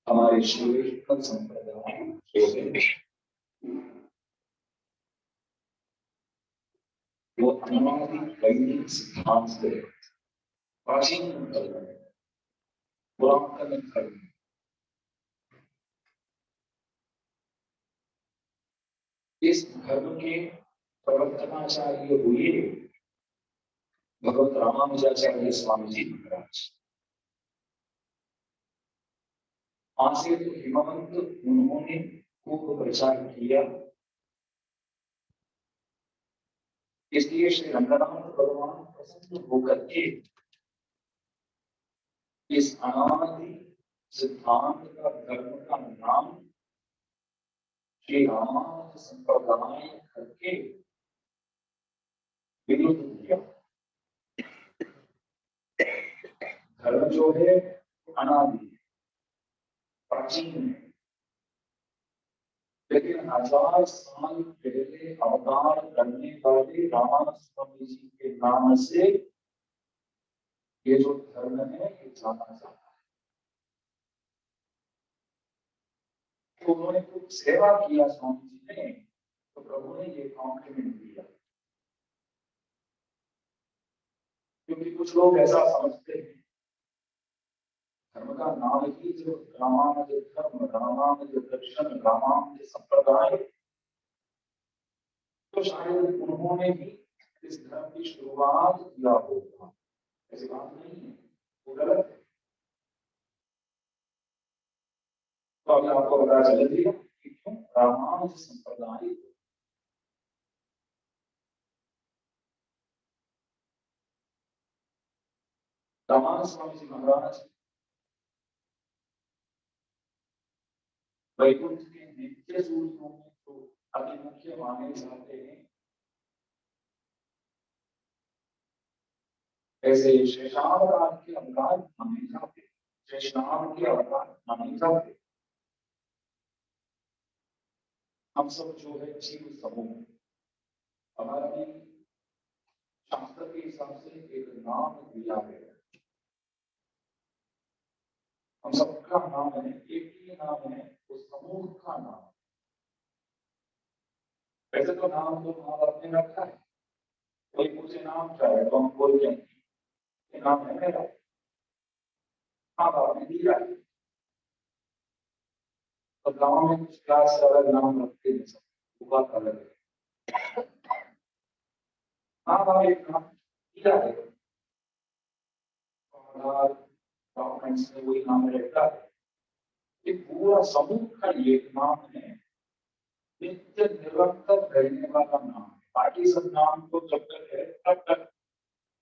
हमारे श्रीवैष्णव संप्रदाय वो अनादि वैदिक सिद्धांत से प्राचीन पुरातन धर्म इस धर्म के प्रवर्तनाचार्य हुए भगवत रामानुजाचार्य स्वामी जी महाराज। आसे तो हिमवंत उन्होंने खूब प्रचार किया, इसलिए श्री रंगनाथ भगवान प्रसन्न होकर के इस अनादि सिद्धांत का धर्म का नाम श्री रामानुज संप्रदाय करके विरुद्ध किया। धर्म जो है अनादि प्राचीन है, लेकिन 1000 साल पहले अवतार करने वाले रामानुज स्वामी जी के नाम से ये जो धर्म है ये जाना जाता है। तो उन्होंने कुछ सेवा किया स्वामी जी ने, तो प्रभु ने ये कॉम्प्लीमेंट दिया। क्योंकि कुछ लोग ऐसा समझते हैं धर्म का नाम ही जो रामानुज धर्म, रामानुज दर्शन, रामानुज संप्रदाय, तो शायद उन्होंने भी इस धर्म की शुरुआत किया होगा। ऐसी बात नहीं है, वो गलत है। तो अभी आपको पता चल गया कि क्यों रामानुज संप्रदाय। रामानुज स्वामी जी महाराज वैकुंठ के नित्य सूर्यों में तो अति मुख्य माने जाते हैं। ऐसे शेषावतार के अवतार माने जाते, शेषनाग के अवतार माने जाते। हम सब जो है जीव समूह, हमारा भी शास्त्र के हिसाब से एक नाम दिया है। हम सबका नाम है, एक ही नाम है, उस समूह का नाम। वैसे तो नाम तो माँ बाप ने रखा है, कोई पूछे नाम क्या है तो हम बोल देंगे नाम है मेरा, माँ बाप ने दिया है। तो गाँव में कुछ क्लास से अलग नाम रखते हैं, सब बात अलग है। माँ बाप एक नाम दिया है, डॉक्यूमेंट्स में वही नाम रहता है। ये पूरा समूह का एक नाम है, नित्य निरंतर रहने वाला नाम है। बाकी सब नाम तो जब तक है तब तक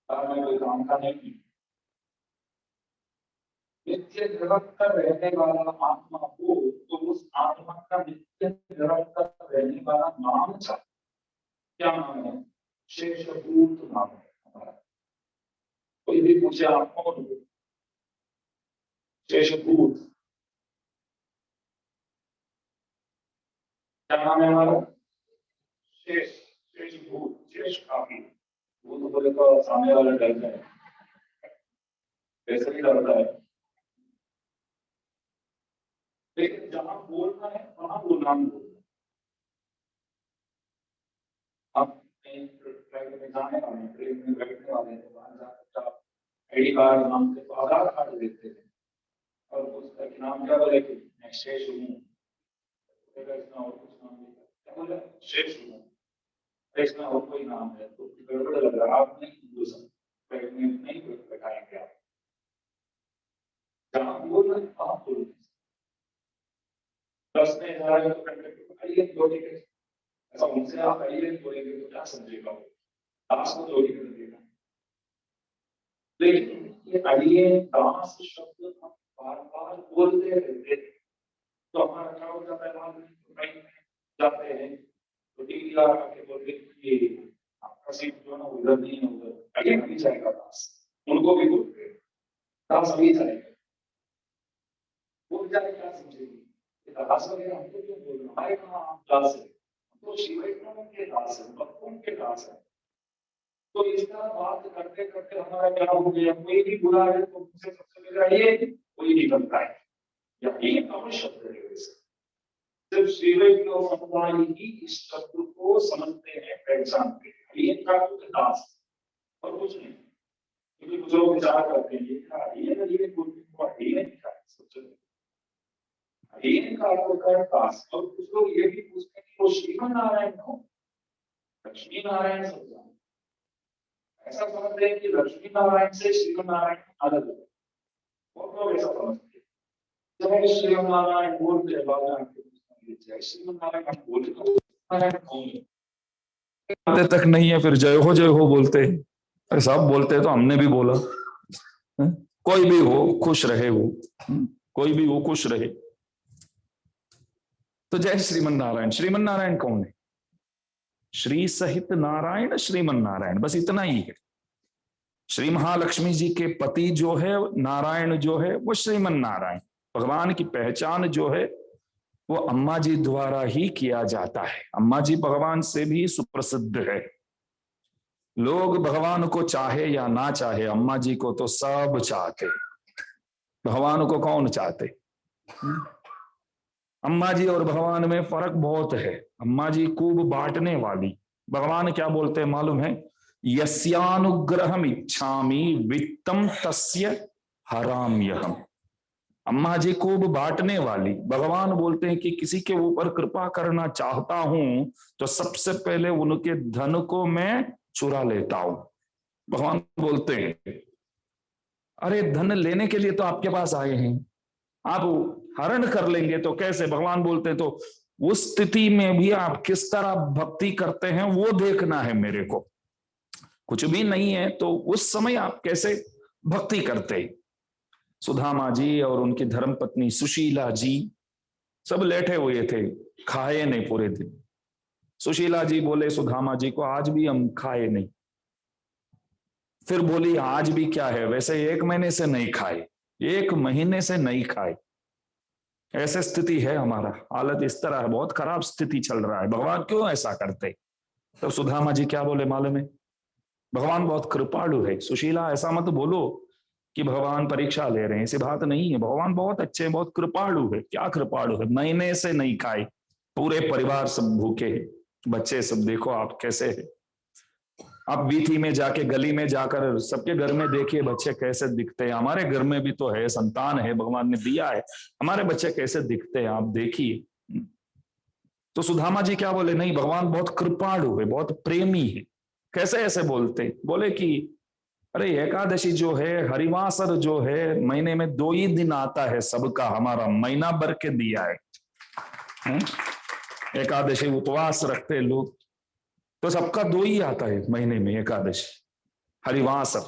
में कोई काम का नहीं। नित्य निरंतर रहने वाला आत्मा हो तो उस आत्मा का नित्य निरंतर रहने वाला नाम क्या नाम है? शेषभूत नाम है हमारा। कोई भी पूछे आप कौन हो? शेषभूत क्या नाम है हमारा? शेष, शेषभूत, शेष काफी। वो तो बोले तो सामने वाला डरता है, वैसे ही डरता है। लेकिन जहां बोलना है वहां वो नाम बोलना। आप फ्लाइट में जाने वाले, ट्रेन में बैठने वाले, तो वहां जाकर आप आईडी कार्ड मांगते तो आधार कार्ड देते थे और उसका नाम क्या बोले कि मैं शेष हूँ, इसका और कुछ नाम देता क्या बोला? शेष हूँ, इसका और कोई नाम है तो गड़बड़ लग रहा, आप नहीं बोल सकते, फ्लाइट में नहीं बैठाएंगे आप। जहाँ बोल रहे वहां बोल, बस में जा रहे तो कंडक्टर आइए दो टिकट, ऐसा उनसे आप आइए बोलेंगे तो क्या समझेगा वो, आपको चोरी कर देगा। लेकिन ये आइए दास शब्द हम बार बार बोलते रहते हैं, तो हमारा क्या हो जाता है, वहां कहीं जाते हैं तो डीवीआर आके बोलते हैं कि आपका सीट जो है ना उधर नहीं है, उधर आगे नहीं जाएगा दास, उनको भी बोलते हैं दास अभी जाएगा, वो बेचारे क्या समझेंगे दास वगैरह हमको क्यों बोल रहे हैं, हमारे कहाँ आप दास है, तो शिव वैष्णव के दास है, भक्तों के दास है। तो इस तरह बात करते करते हमारा क्या हो गया, कोई भी बुरा है तो मुझसे सबसे पहले ये कोई निकलता है, यही आवश्यक है। सिर्फ शिविर समुदाय ही इस तत्व को समझते हैं, पहचानते हैं, ये का दास और कुछ नहीं। क्योंकि कुछ लोग विचार करते हैं ये क्या है, ये कोई है क्या है, सोचो ये का अर्थ है दास। और कुछ लोग ये भी पूछते हैं कि वो श्रीमन नारायण हो, लक्ष्मी नारायण समझा, ऐसा समझते हैं कि लक्ष्मी नारायण से श्रीमन नारायण अलग है, बहुत लोग ऐसा समझते हैं। जय श्रीमन नारायण बोलते बाबा, जय श्रीमन नारायण बोलते नारायण कौन है तक नहीं है, फिर जय हो बोलते हैं, अरे सब बोलते हैं तो हमने भी बोला। कोई भी हो खुश रहे, वो कोई भी हो खुश रहे। तो जय श्रीमन नारायण, श्रीमन नारायण कौन है? श्री सहित नारायण श्रीमन नारायण, बस इतना ही है। श्री महालक्ष्मी जी के पति जो है नारायण जो है वो श्रीमन नारायण। भगवान की पहचान जो है वो अम्मा जी द्वारा ही किया जाता है। अम्मा जी भगवान से भी सुप्रसिद्ध है। लोग भगवान को चाहे या ना चाहे, अम्मा जी को तो सब चाहते, भगवान को कौन चाहते? अम्मा जी और भगवान में फर्क बहुत है। अम्मा जी खूब बांटने वाली, भगवान क्या बोलते हैं मालूम है? यस्यानुग्रहम इच्छामि वित्तम तस्य हराम्यहम्। अम्मा जी खूब बांटने वाली, भगवान बोलते हैं कि किसी के ऊपर कृपा करना चाहता हूं तो सबसे पहले उनके धन को मैं चुरा लेता हूं। भगवान बोलते हैं अरे धन लेने के लिए तो आपके पास आए हैं, आप हरण कर लेंगे तो कैसे? भगवान बोलते हैं तो उस स्थिति में भी आप किस तरह भक्ति करते हैं वो देखना है मेरे को। कुछ भी नहीं है तो उस समय आप कैसे भक्ति करते। सुदामा जी और उनकी धर्मपत्नी सुशीला जी सब लेटे हुए थे, खाए नहीं पूरे दिन। सुशीला जी बोले सुदामा जी को आज भी हम खाए नहीं। फिर बोली आज भी क्या है, वैसे 1 महीने से नहीं खाए, 1 महीने से नहीं खाए। ऐसे स्थिति है हमारा, हालत इस तरह है, बहुत खराब स्थिति चल रहा है, भगवान क्यों ऐसा करते? तो सुदामा जी क्या बोले मालूम है? भगवान बहुत कृपालु है। सुशीला ऐसा मत बोलो कि भगवान परीक्षा ले रहे हैं, ऐसी बात नहीं है। भगवान बहुत अच्छे हैं, बहुत कृपालु है। क्या कृपालु है? महीने से नहीं खाए, पूरे परिवार सब भूखे हैं, बच्चे सब देखो आप कैसे है। आप वीथी में जाके गली में जाकर सबके घर में देखिए बच्चे कैसे दिखते हैं। हमारे घर में भी तो है, संतान है, भगवान ने दिया है, हमारे बच्चे कैसे दिखते हैं आप देखिए। तो सुदामा जी क्या बोले? नहीं, भगवान बहुत कृपालु है, बहुत प्रेमी है। कैसे ऐसे बोलते? बोले कि अरे एकादशी जो है, हरिवासर जो है, महीने में 2 ही दिन आता है सबका, हमारा महीना भर के दिया है। एकादशी उपवास रखते लोग तो सबका 2 ही आता है महीने में एकादशी, हरिवासर।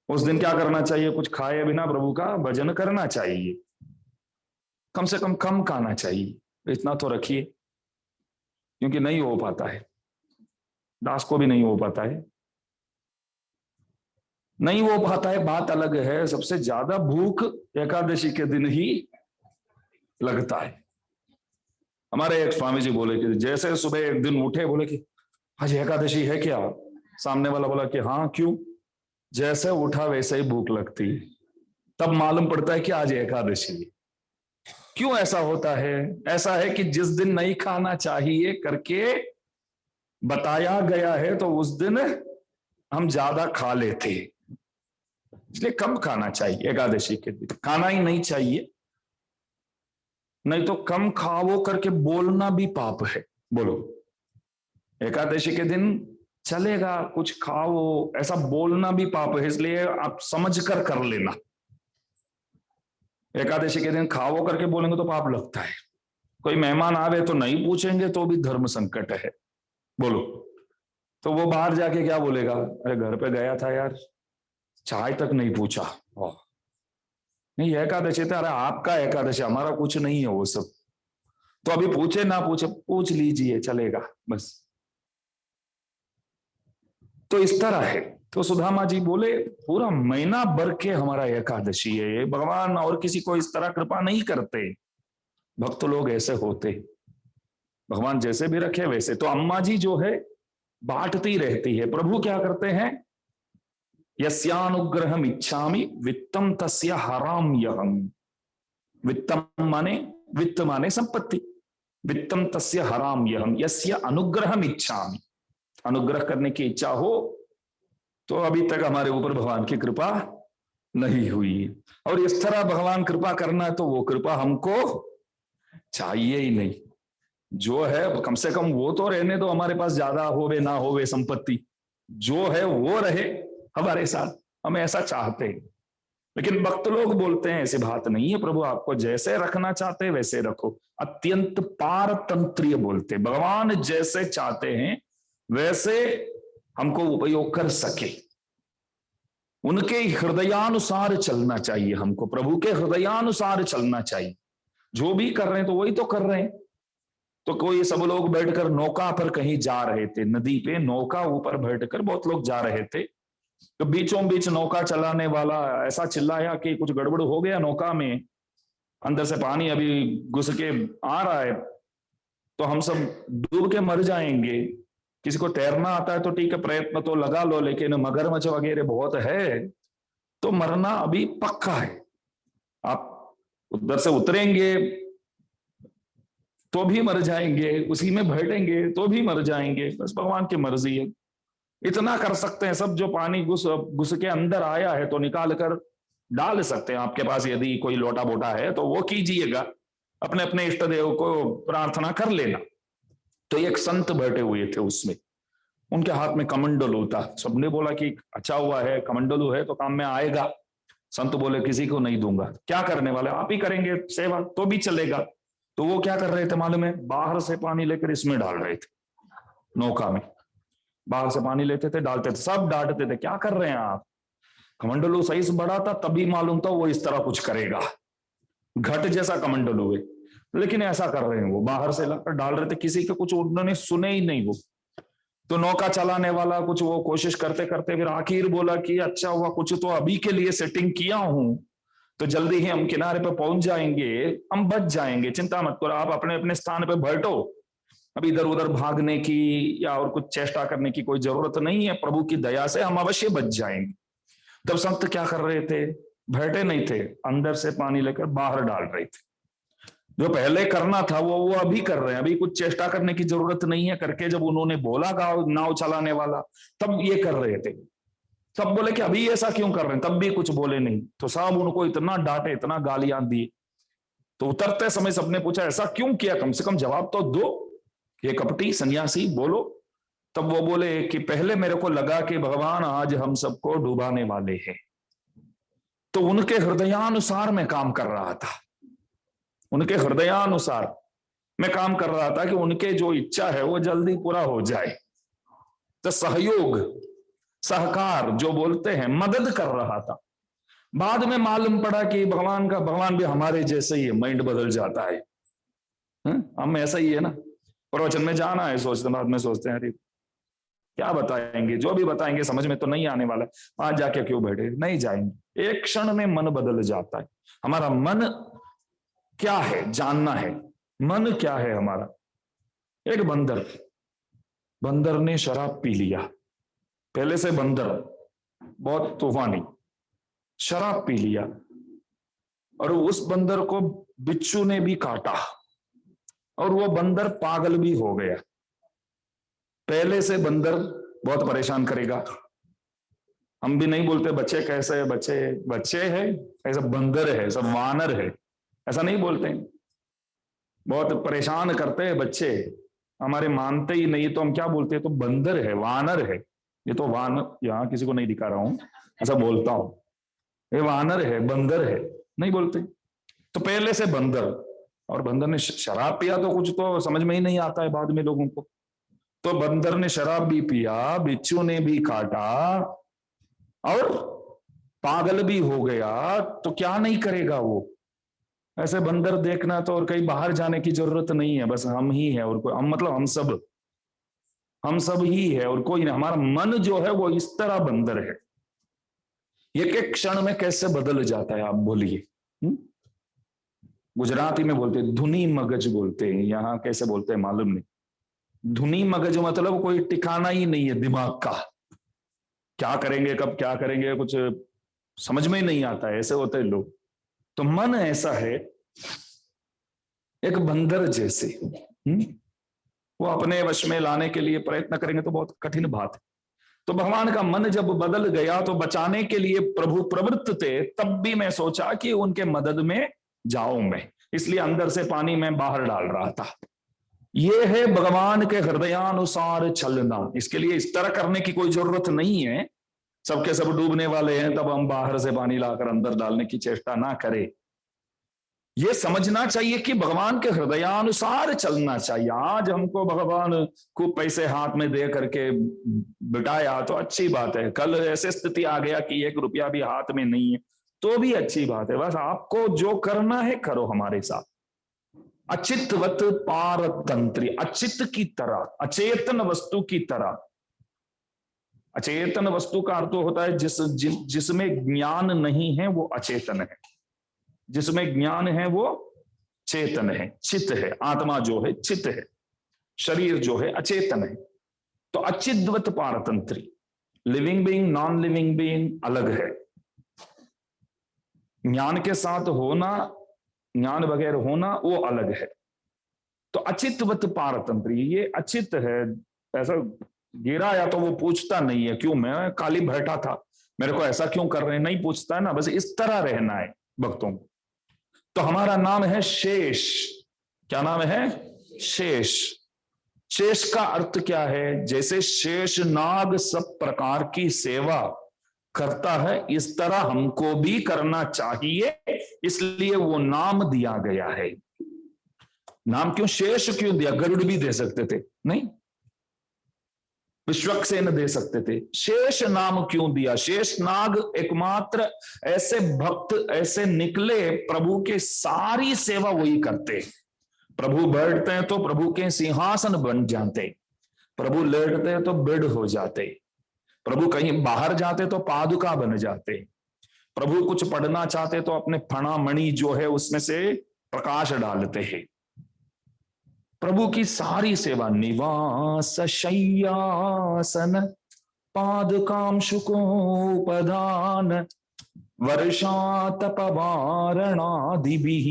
उस दिन क्या करना चाहिए? कुछ खाए बिना प्रभु का भजन करना चाहिए, कम से कम खाना चाहिए, इतना तो रखिए। क्योंकि नहीं हो पाता है, दास को भी नहीं हो पाता है, नहीं हो पाता है, बात अलग है। सबसे ज्यादा भूख एकादशी के दिन ही लगता है। हमारे एक स्वामी जी बोले कि जैसे सुबह एक दिन उठे, बोले कि आज एकादशी है क्या? सामने वाला बोला कि हाँ, क्यों? जैसे उठा वैसे ही भूख लगती, तब मालूम पड़ता है कि आज एकादशी है। क्यों ऐसा होता है? ऐसा है कि जिस दिन नहीं खाना चाहिए करके बताया गया है तो उस दिन हम ज्यादा खा लेते, इसलिए कम खाना चाहिए। एकादशी के दिन खाना ही नहीं चाहिए, नहीं तो कम खाओ करके बोलना भी पाप है। बोलो, एकादशी के दिन चलेगा कुछ खाओ, ऐसा बोलना भी पाप है, इसलिए आप समझ कर लेना। एकादशी के दिन खाओ करके बोलेंगे तो पाप लगता है। कोई मेहमान आवे तो नहीं पूछेंगे तो भी धर्म संकट है। बोलो, तो वो बाहर जाके क्या बोलेगा? अरे घर पे गया था यार, चाय तक नहीं पूछा, नहीं एकादशी तो अरे आपका एकादशी, हमारा कुछ नहीं है वो सब। तो अभी पूछे ना पूछे, पूछ लीजिए चलेगा बस। तो इस तरह है। तो सुदामा जी बोले पूरा महीना भर के हमारा एकादशी है, भगवान और किसी को इस तरह कृपा नहीं करते। भक्त लोग ऐसे होते, भगवान जैसे भी रखे वैसे। तो अम्मा जी जो है बांटती रहती है। प्रभु क्या करते हैं, यस्यानुग्रहम इच्छामि वित्तम तस्य हराम यहम। वित्तम माने, वित्त माने संपत्ति, वित्तम तस्य हराम यहम यस्य अनुग्रहम इच्छामि। अनुग्रह करने की इच्छा हो तो अभी तक हमारे ऊपर भगवान की कृपा नहीं हुई, और इस तरह भगवान कृपा करना तो वो कृपा हमको चाहिए ही नहीं। जो है कम से कम वो तो रहने दो, हमारे पास ज्यादा होवे ना होवे संपत्ति, जो है वो रहे हमारे साथ, हम ऐसा चाहते हैं। लेकिन भक्त लोग बोलते हैं ऐसी बात नहीं है, प्रभु आपको जैसे रखना चाहते हैं वैसे रखो। अत्यंत पारतंत्रीय बोलते, भगवान जैसे चाहते हैं वैसे हमको उपयोग कर सके, उनके हृदयानुसार चलना चाहिए हमको, प्रभु के हृदयानुसार चलना चाहिए। जो भी कर रहे हैं तो वही तो कर रहे हैं। तो कोई सब लोग बैठकर नौका पर कहीं जा रहे थे, नदी पे नौका ऊपर बैठकर बहुत लोग जा रहे थे। तो बीचों बीच नौका चलाने वाला ऐसा चिल्लाया कि कुछ गड़बड़ हो गया नौका में, अंदर से पानी अभी घुस के आ रहा है, तो हम सब डूब के मर जाएंगे। किसी को तैरना आता है तो ठीक है, प्रयत्न तो लगा लो, लेकिन मगरमच्छ वगैरह बहुत है तो मरना अभी पक्का है। आप उधर से उतरेंगे तो भी मर जाएंगे, उसी में बैठेंगे तो भी मर जाएंगे, बस भगवान की मर्जी है। इतना कर सकते हैं सब, जो पानी घुस के अंदर आया है तो निकाल कर डाल सकते हैं। आपके पास यदि कोई लोटा बोटा है तो वो कीजिएगा, अपने अपने इष्ट देव को प्रार्थना कर लेना। तो एक संत बैठे हुए थे उसमें, उनके हाथ में कमंडलू था। सबने बोला कि अच्छा हुआ है कमंडलू है तो काम में आएगा। संत बोले किसी को नहीं दूंगा। क्या करने वाले, आप ही करेंगे सेवा तो भी चलेगा। तो वो क्या कर रहे थे मालूम है, बाहर से पानी लेकर इसमें डाल रहे थे नौका में। बाहर से पानी लेते थे डालते थे, सब डांटते थे क्या कर रहे हैं आप। कमंडलू सही से बड़ा था तभी मालूम था वो इस तरह कुछ करेगा, घट जैसा कमंडलू है, लेकिन ऐसा कर रहे हैं वो, बाहर से लाकर डाल रहे थे, किसी के कुछ उन्होंने सुने ही नहीं वो। तो नौका चलाने वाला कुछ वो कोशिश करते करते फिर आखिर बोला कि अच्छा हुआ कुछ तो अभी के लिए सेटिंग किया हूं, तो जल्दी ही हम किनारे पे पहुंच जाएंगे, हम बच जाएंगे, चिंता मत करो, आप अपने अपने स्थान पे बैठो, अभी इधर उधर भागने की या और कुछ चेष्टा करने की कोई जरूरत नहीं है, प्रभु की दया से हम अवश्य बच जाएंगे। तब संत क्या कर रहे थे, बैठे नहीं थे, अंदर से पानी लेकर बाहर डाल रहे थे। जो पहले करना था वो अभी कर रहे हैं, अभी कुछ चेष्टा करने की जरूरत नहीं है करके जब उन्होंने बोला नाव चलाने वाला, तब ये कर रहे थे। सब बोले कि अभी ऐसा क्यों कर रहे हैं, तब भी कुछ बोले नहीं। तो साहब उनको इतना डांटे, इतना गालियां दी। तो उतरते समय सबने पूछा ऐसा क्यों किया, कम से कम जवाब तो दो, ये कपटी सन्यासी बोलो। तब वो बोले कि पहले मेरे को लगा कि भगवान आज हम सबको डुबाने वाले हैं, तो उनके हृदयानुसार मैं काम कर रहा था, उनके हृदयानुसार मैं काम कर रहा था कि उनके जो इच्छा है वो जल्दी पूरा हो जाए। तो सहयोग सहकार जो बोलते हैं, मदद कर रहा था। बाद में मालूम पड़ा कि भगवान भी हमारे जैसे ही है, माइंड बदल जाता है। हम ऐसा ही है ना, प्रवचन में जाना है, सोचते बाद में सोचते हैं अरे क्या बताएंगे, जो भी बताएंगे समझ में तो नहीं आने वाला, वहां जाके क्यों बैठे, नहीं जाएंगे। एक क्षण में मन बदल जाता है। हमारा मन क्या है जानना है, मन क्या है हमारा। एक बंदर ने शराब पी लिया, पहले से बंदर बहुत तूफानी, शराब पी लिया और उस बंदर को बिच्छू ने भी काटा और वो बंदर पागल भी हो गया। पहले से बंदर बहुत परेशान करेगा। हम भी नहीं बोलते बच्चे कैसे है, बच्चे है ऐसा, बंदर है सब, वानर है ऐसा नहीं बोलते, बहुत परेशान करते हैं बच्चे, हमारे मानते ही नहीं तो हम क्या बोलते हैं, तो बंदर है, वानर है। ये तो वानर यहाँ किसी को नहीं दिखा रहा हूं, ऐसा बोलता हूं, ये वानर है बंदर है नहीं बोलते। तो पहले से बंदर, और बंदर ने शराब पिया तो कुछ तो समझ में ही नहीं आता है बाद में लोगों को। तो बंदर ने शराब भी पिया, बिच्छू ने भी काटा और पागल भी हो गया तो क्या नहीं करेगा वो। ऐसे बंदर देखना तो और कहीं बाहर जाने की जरूरत नहीं है, बस हम ही है और कोई, हम मतलब हम सब ही है और कोई नहीं। हमारा मन जो है वो इस तरह बंदर है, एक एक क्षण में कैसे बदल जाता है, आप बोलिए। गुजराती में बोलते हैं धुनी मगज बोलते हैं, यहां कैसे बोलते हैं मालूम नहीं। धुनी मगज मतलब कोई ठिकाना ही नहीं है दिमाग का, क्या करेंगे कब क्या करेंगे कुछ समझ में ही नहीं आता है, ऐसे होते हैं लोग। तो मन ऐसा है एक बंदर जैसे, वो अपने वश में लाने के लिए प्रयत्न करेंगे तो बहुत कठिन बात है। तो भगवान का मन जब बदल गया तो बचाने के लिए प्रभु प्रवृत्त थे, तब भी मैं सोचा कि उनके मदद में जाऊं मैं, इसलिए अंदर से पानी में बाहर डाल रहा था। यह है भगवान के हृदयानुसार चलना। इसके लिए इस तरह करने की कोई जरूरत नहीं है, सबके सब डूबने वाले हैं तब हम बाहर से पानी लाकर अंदर डालने की चेष्टा ना करें। यह समझना चाहिए कि भगवान के हृदयानुसार चलना चाहिए। आज हमको भगवान खूब पैसे हाथ में दे करके बिठाया तो अच्छी बात है, कल ऐसे स्थिति आ गया कि 1 रुपया भी हाथ में नहीं है तो भी अच्छी बात है। बस आपको जो करना है करो हमारे साथ। अचितवत पारतंत्री, अचित की तरह, अचेतन वस्तु की तरह। अचेतन वस्तु का अर्थ होता है जिसमें ज्ञान नहीं है वो अचेतन है, जिसमें ज्ञान है वो चेतन है, चित है। आत्मा जो है चित है, शरीर जो है अचेतन है। तो अचिद्वत पारतंत्री, living being non living being अलग है। ज्ञान के साथ होना, ज्ञान बगैर होना वो अलग है। तो अचितवत पारतंत्री, ये अचित है, ऐसा गिरा या तो वो पूछता नहीं है क्यों मैं काली बैठा था, मेरे को ऐसा क्यों कर रहे हैं, नहीं पूछता है ना। बस इस तरह रहना है भक्तों को। तो हमारा नाम है शेष। क्या नाम है? शेष। शेष का अर्थ क्या है? जैसे शेष नाग सब प्रकार की सेवा करता है, इस तरह हमको भी करना चाहिए, इसलिए वो नाम दिया गया है। नाम क्यों शेष क्यों दिया? गरुड़ भी दे सकते थे, नहीं? विश्वक्सेन दे सकते थे। शेष नाम क्यों दिया? शेष नाग एकमात्र ऐसे भक्त ऐसे निकले प्रभु के सारी सेवा वही करते। प्रभु बैठते हैं तो प्रभु के सिंहासन बन जाते, प्रभु लेटते हैं तो बेड हो जाते, प्रभु कहीं बाहर जाते तो पादुका बन जाते, प्रभु कुछ पढ़ना चाहते तो अपने फणा मणि जो है उसमें से प्रकाश डालते हैं। प्रभु की सारी सेवा, निवास शय्यासन पादुकाम शुकोपदान वर्षा तपवारणादिभिः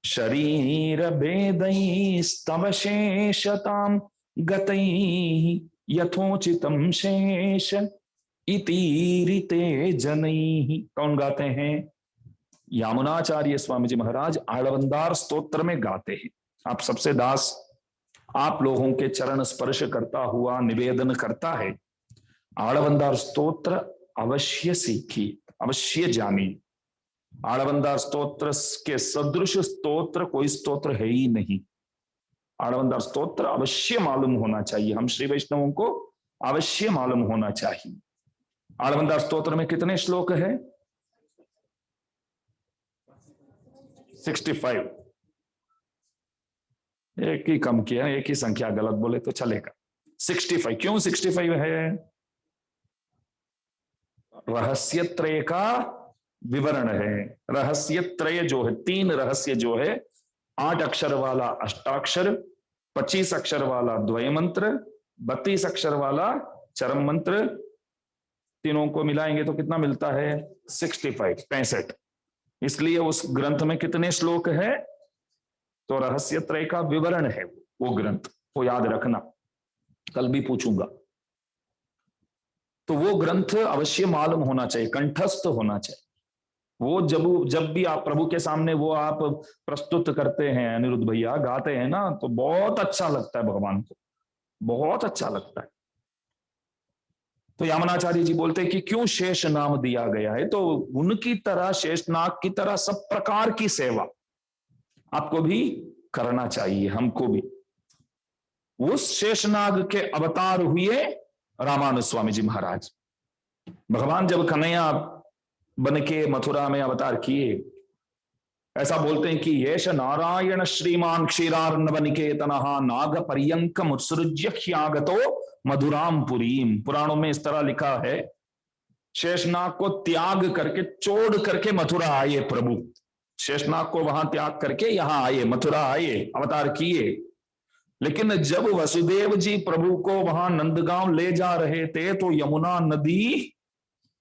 शरीर भेदैस्तव शेषतां गतैः यथोचितं शेष इतीरिते जनैः। कौन गाते हैं? यामुनाचार्य स्वामी जी महाराज आळवंदार स्तोत्र में गाते हैं। आप सबसे दास आप लोगों के चरण स्पर्श करता हुआ निवेदन करता है, आळवंदार स्तोत्र अवश्य सीखिए, अवश्य जानिए। आळवंदार स्तोत्र के सदृश स्तोत्र कोई स्तोत्र है ही नहीं। आळवंदार स्तोत्र अवश्य मालूम होना चाहिए, हम श्री वैष्णवों को अवश्य मालूम होना चाहिए। आळवंदार स्तोत्र में कितने श्लोक है? 65। एक ही कम किया, एक ही संख्या गलत बोले तो चलेगा। 65 क्यों 65 है? रहस्य त्रय का विवरण है। रहस्य त्रय जो है, 3 रहस्य जो है, 8 अक्षर वाला अष्टाक्षर, 25 अक्षर वाला द्वय मंत्र, 32 अक्षर वाला चरम मंत्र, तीनों को मिलाएंगे तो कितना मिलता है? 65, 65। इसलिए उस ग्रंथ में कितने श्लोक है? तो रहस्य त्रय का विवरण है वो ग्रंथ, वो याद रखना, कल भी पूछूंगा। तो वो ग्रंथ अवश्य मालूम होना चाहिए, कंठस्थ होना चाहिए। वो जब भी आप प्रभु के सामने वो आप प्रस्तुत करते हैं, अनिरुद्ध भैया गाते हैं ना, तो बहुत अच्छा लगता है, भगवान को बहुत अच्छा लगता है। तो यामुनाचार्य जी बोलते हैं कि क्यों शेष नाम दिया गया है? तो उनकी तरह, शेषनाग की तरह सब प्रकार की सेवा आपको भी करना चाहिए, हमको भी। उस शेषनाग के अवतार हुए रामानुज स्वामी जी महाराज। भगवान जब कन्हैया बन के मथुरा में अवतार किए। ऐसा बोलते हैं कि येष नारायण श्रीमान क्षीरार्णव निकेतनः नाग पर्यंकम उत्सृज्य ह्यागतो मधुराम पुरीम। पुराणों में इस तरह लिखा है, शेषनाग को त्याग करके, छोड़ करके मथुरा आए प्रभु। शेषनाग को वहां त्याग करके यहां आए, मथुरा आए, अवतार किए। लेकिन जब वसुदेव जी प्रभु को वहां नंदगांव ले जा रहे थे तो यमुना नदी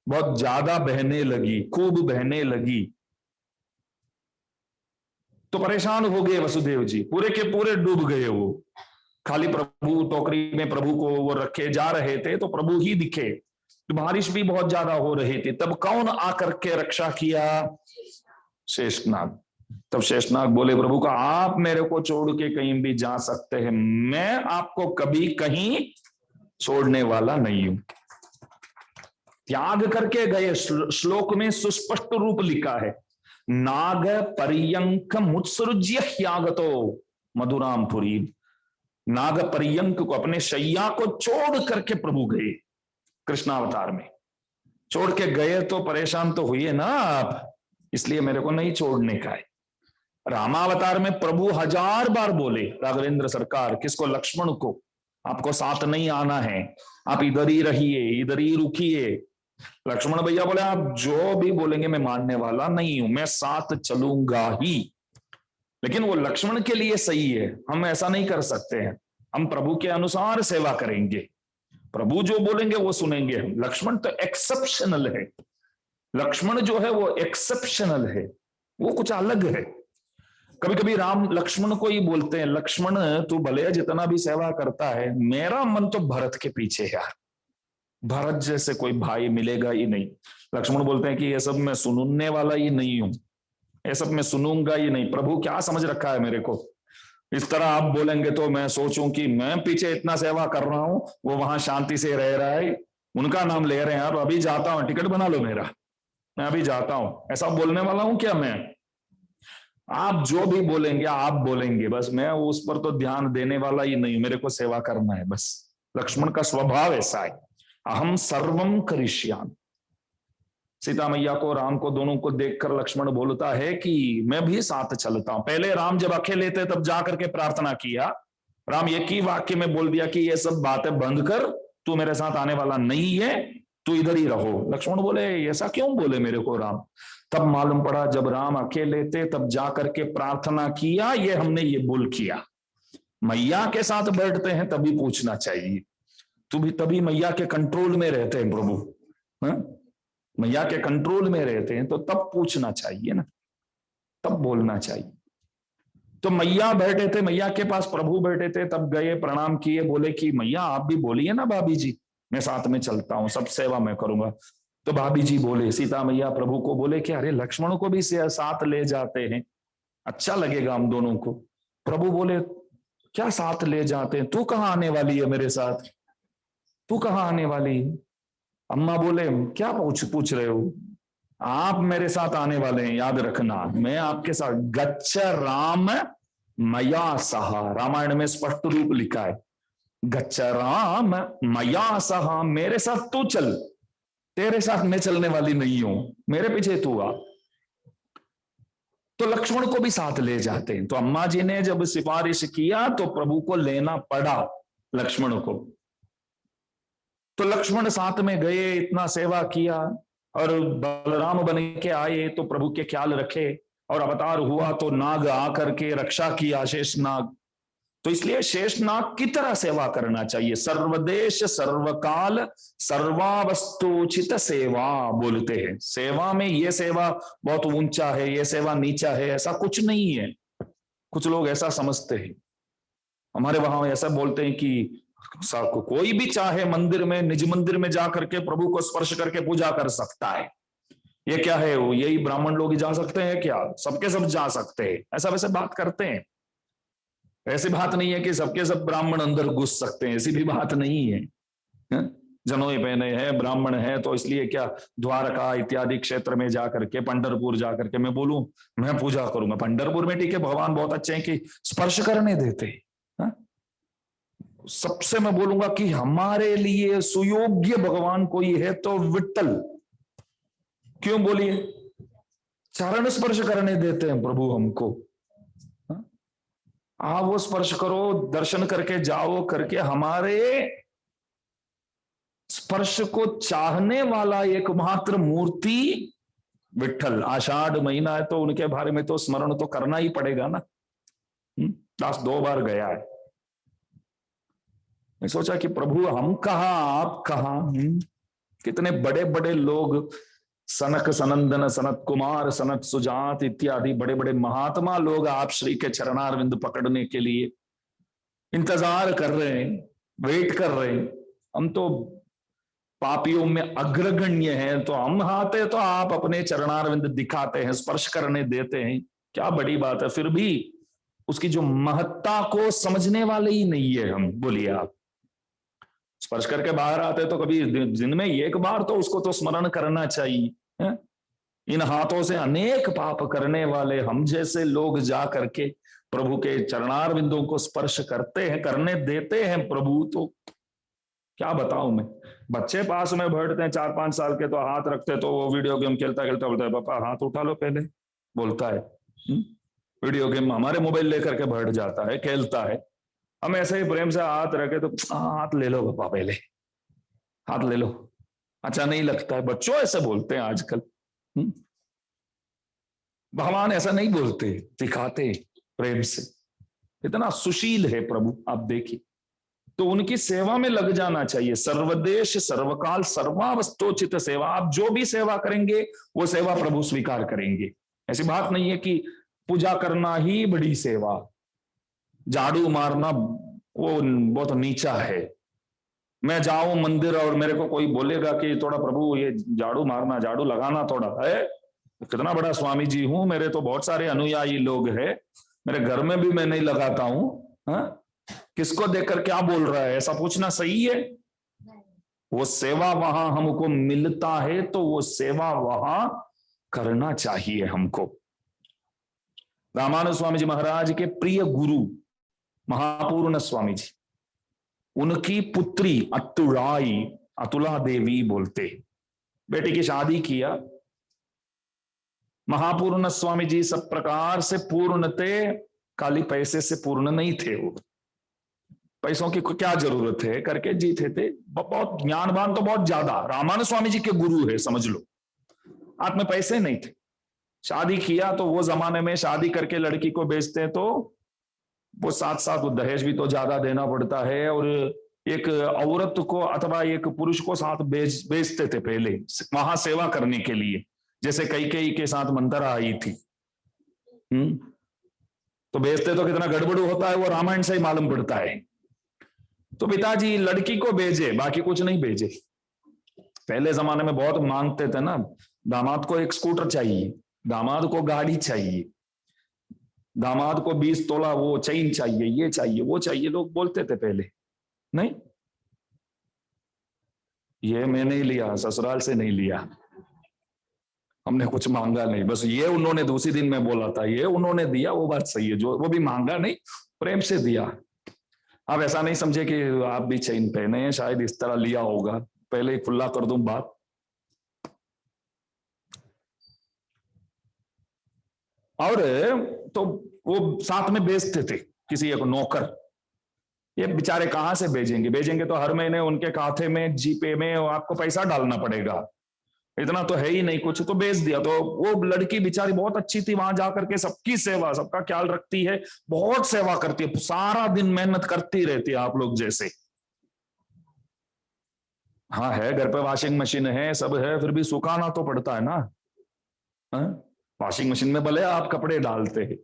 बहुत ज्यादा बहने लगी, खूब बहने लगी। तो परेशान हो गए वसुदेव जी, पूरे के पूरे डूब गए। वो खाली प्रभु टोकरी में प्रभु को वो रखे जा रहे थे तो प्रभु ही दिखे। तो बारिश भी बहुत ज्यादा हो रही थी। तब कौन आकर के रक्षा किया? शेषनाग। तब शेषनाग बोले प्रभु का, आप मेरे को छोड़ के कहीं भी जा सकते हैं, मैं आपको कभी कहीं छोड़ने वाला नहीं हूं। त्याग करके गए। श्लोक में सुस्पष्ट रूप लिखा है, नाग पर्यंक मुत्सृज्य ह्यागतो मधुराम पुरी। नाग पर्यंक को, अपने शैया को छोड़ करके प्रभु गए। कृष्णावतार में छोड़ के गए तो परेशान तो हुए ना आप, इसलिए मेरे को नहीं छोड़ने का है। रामावतार में प्रभु 1000 बार बोले, राघवेंद्र सरकार, किसको? लक्ष्मण को, आपको साथ नहीं आना है, आप इधर ही रहिए, इधर ही रुकिए। लक्ष्मण भैया बोले, आप जो भी बोलेंगे मैं मानने वाला नहीं हूं, मैं साथ चलूंगा ही। लेकिन वो लक्ष्मण के लिए सही है, हम ऐसा नहीं कर सकते हैं। हम प्रभु के अनुसार सेवा करेंगे, प्रभु जो बोलेंगे वो सुनेंगे। लक्ष्मण तो एक्सेप्शनल है, लक्ष्मण जो है वो एक्सेप्शनल है, वो कुछ अलग है। कभी कभी राम लक्ष्मण को ही बोलते हैं, लक्ष्मण तू भले जितना भी सेवा करता है, मेरा मन तो भरत के पीछे है यार, भरत जैसे कोई भाई मिलेगा ही नहीं। लक्ष्मण बोलते हैं कि ये सब मैं सुनने वाला ही नहीं हूं, ये सब मैं सुनूंगा ही नहीं। प्रभु क्या समझ रखा है मेरे को? इस तरह आप बोलेंगे तो मैं सोचूं कि मैं पीछे इतना सेवा कर रहा हूं, वो वहां शांति से रह रहा है, उनका नाम ले रहे हैं, यार अभी जाता हूं, टिकट बना लो मेरा, मैं अभी जाता हूं। ऐसा बोलने वाला हूं क्या मैं? आप जो भी बोलेंगे आप बोलेंगे, बस मैं उस पर तो ध्यान देने वाला ही नहीं, मेरे को सेवा करना है बस। लक्ष्मण का स्वभाव ऐसा है, अहम सर्वम करिष्यामि। सीता मैया को, राम को, दोनों को देखकर लक्ष्मण बोलता है कि मैं भी साथ चलता हूं। पहले राम जब अकेले थे तब जाकर के प्रार्थना किया, राम एक ही वाक्य में बोल दिया कि ये सब बातें बंद कर, तू मेरे साथ आने वाला नहीं है, तू इधर ही रहो। लक्ष्मण बोले ऐसा क्यों बोले मेरे को राम? तब मालूम पड़ा जब राम अकेले थे तब जाकर के प्रार्थना किया, ये हमने ये बोल किया। मैया के साथ बैठते हैं तभी पूछना चाहिए, तभी मैया के कंट्रोल में रहते हैं प्रभु, मैया के कंट्रोल में रहते हैं तो तब पूछना चाहिए ना, तब बोलना चाहिए। तो मैया बैठे थे, मैया के पास प्रभु बैठे थे, तब गए, प्रणाम किए, बोले कि मैया आप भी बोलिए ना भाभी जी, मैं साथ में चलता हूं, सब सेवा मैं करूंगा। तो भाभी जी बोले, सीता मैया प्रभु को बोले कि अरे लक्ष्मण को भी साथ ले जाते हैं, अच्छा लगेगा हम दोनों को। प्रभु बोले क्या साथ ले जाते हैं, तू कहाँ आने वाली है मेरे साथ, तू कहाँ आने वाली है? अम्मा बोले क्या पूछ रहे हो, आप मेरे साथ आने वाले हैं, याद रखना मैं आपके साथ। गच्छ राम मया सह, रामायण में स्पष्ट रूप लिखा है, गच्छ राम मया सह, मेरे साथ तू चल, तेरे साथ मैं चलने वाली नहीं हूं, मेरे पीछे तू आ। तो लक्ष्मण को भी साथ ले जाते हैं। तो अम्मा जी ने जब सिफारिश किया तो प्रभु को लेना पड़ा लक्ष्मण को। तो लक्ष्मण साथ में गए, इतना सेवा किया, और बलराम बन के आए तो प्रभु के ख्याल रखे, और अवतार हुआ तो नाग आकर के रक्षा किया, शेषनाग। तो इसलिए शेषनाग की तरह सेवा करना चाहिए, सर्वदेश सर्वकाल सर्वावस्तुचित सेवा बोलते हैं। सेवा में ये सेवा बहुत ऊंचा है, ये सेवा नीचा है, ऐसा कुछ नहीं है। कुछ लोग ऐसा समझते हैं, हमारे वहां ऐसा बोलते हैं कि कोई भी चाहे मंदिर में, निज मंदिर में जाकर के प्रभु को स्पर्श करके पूजा कर सकता है। ये क्या है, वो यही ब्राह्मण लोग ही जा सकते हैं क्या? सबके सब जा सकते हैं, ऐसा वैसे बात करते हैं। ऐसी बात नहीं है कि सबके सब ब्राह्मण अंदर घुस सकते हैं, ऐसी भी बात नहीं है। जनोई पहने हैं, ब्राह्मण है, तो इसलिए क्या द्वारका इत्यादि क्षेत्र में जाकर के, पंढरपुर जाकर के मैं बोलूं मैं पूजा करूंगा? पंढरपुर में ठीक है, भगवान बहुत अच्छे हैं कि स्पर्श करने देते हैं। सबसे मैं बोलूंगा कि हमारे लिए सुयोग्य भगवान कोई है तो विट्ठल, क्यों बोलिए? चरण स्पर्श करने देते हैं प्रभु हमको। आप वो स्पर्श करो, दर्शन करके जाओ, करके हमारे स्पर्श को चाहने वाला एकमात्र मूर्ति विठ्ठल। आषाढ़ महीना है तो उनके बारे में तो स्मरण तो करना ही पड़ेगा ना। दास 2 बार गया है। मैं सोचा कि प्रभु हम कहां आप कहां। कितने बड़े बड़े लोग, सनक सनंदन, सनत कुमार, सनत सुजात इत्यादि बड़े बड़े महात्मा लोग आप श्री के चरणारविंद पकड़ने के लिए इंतजार कर रहे हैं, वेट कर रहे हैं। हम तो पापियों में अग्रगण्य हैं, तो हम आते तो आप अपने चरणारविंद दिखाते हैं, स्पर्श करने देते हैं, क्या बड़ी बात है। फिर भी उसकी जो महत्ता को समझने वाले ही नहीं है हम। बोलिए आप स्पर्श करके बाहर आते तो कभी दिन में 1 बार तो उसको तो स्मरण करना चाहिए है? इन हाथों से अनेक पाप करने वाले हम जैसे लोग जा करके प्रभु के चरणारविंदों को स्पर्श करते हैं, करने देते हैं प्रभु, तो क्या बताऊं मैं। बच्चे पास में बैठते हैं 4-5 साल के, तो हाथ रखते तो वो वीडियो गेम खेलता खेलता बोलता है पापा हाथ उठा लो पहले, बोलता है। वीडियो गेम हमारे मोबाइल लेकर के बैठ जाता है, खेलता है। हम ऐसे ही प्रेम से हाथ रखे तो हाथ ले लो पापा, पहले हाथ ले लो। अच्छा नहीं लगता है। बच्चों ऐसे बोलते हैं आजकल। भगवान ऐसा नहीं बोलते, दिखाते प्रेम से। इतना सुशील है प्रभु, आप देखिए। तो उनकी सेवा में लग जाना चाहिए। सर्वदेश सर्वकाल सर्वावस्थोचित सेवा। आप जो भी सेवा करेंगे वो सेवा प्रभु स्वीकार करेंगे। ऐसी बात नहीं है कि पूजा करना ही बड़ी सेवा, झाड़ू मारना वो बहुत नीचा है। मैं जाऊं मंदिर और मेरे को कोई बोलेगा कि थोड़ा प्रभु ये झाड़ू मारना, झाड़ू लगाना थोड़ा है, कितना बड़ा स्वामी जी हूं, मेरे तो बहुत सारे अनुयायी लोग हैं, मेरे घर में भी मैं नहीं लगाता हूं, किसको देखकर क्या बोल रहा है, ऐसा पूछना सही है? वो सेवा वहां हमको मिलता है तो वो सेवा वहां करना चाहिए हमको। रामानुज स्वामी जी महाराज के प्रिय गुरु महापूर्ण स्वामी जी, उनकी पुत्री अतुलाई, अतुला देवी बोलते, बेटी की शादी किया। महापूर्ण स्वामी जी सब प्रकार से पूर्ण थे, खाली पैसे से पूर्ण नहीं थे। वो पैसों की क्या जरूरत है करके जीते थे। बहुत ज्ञानवान तो बहुत ज्यादा, रामानुज स्वामी जी के गुरु है समझ लो। हाथ में पैसे नहीं थे, शादी किया तो वो जमाने में शादी करके लड़की को बेचते हैं तो वो साथ साथ दहेज भी तो ज्यादा देना पड़ता है, और एक औरत को अथवा एक पुरुष को साथ बेचते थे पहले वहां सेवा करने के लिए, जैसे कैकेयी के साथ मंथरा आई थी। तो बेचते तो कितना गड़बड़ होता है वो रामायण से ही मालूम पड़ता है। तो पिताजी लड़की को भेजे, बाकी कुछ नहीं भेजे। पहले जमाने में बहुत मांगते थे ना, दामाद को एक स्कूटर चाहिए, दामाद को गाड़ी चाहिए, दामाद को 20 तोला वो चेन चाहिए, ये चाहिए वो चाहिए, लोग बोलते थे पहले। नहीं, ये मैं नहीं लिया, ससुराल से नहीं लिया, हमने कुछ मांगा नहीं, बस ये उन्होंने दूसरी दिन में बोला था, ये उन्होंने दिया, वो बात सही है, जो वो भी मांगा नहीं, प्रेम से दिया। आप ऐसा नहीं समझे कि आप भी चेन पहने हैं, शायद इस तरह लिया होगा। पहले ही खुला कर दूं बात। और तो वो साथ में बेचते थे किसी एक नौकर। ये बेचारे कहां से भेजेंगे तो हर महीने उनके खाते में जीपे में आपको पैसा डालना पड़ेगा, इतना तो है ही नहीं कुछ, तो बेच दिया। तो वो लड़की बेचारी बहुत अच्छी थी, वहां जाकर के सबकी सेवा, सबका ख्याल रखती है, बहुत सेवा करती है, सारा दिन मेहनत करती रहती है आप लोग जैसे। हाँ है, घर पे वॉशिंग मशीन है, सब है, फिर भी सुखाना तो पड़ता है ना। वॉशिंग मशीन में भले आप कपड़े डालते हैं,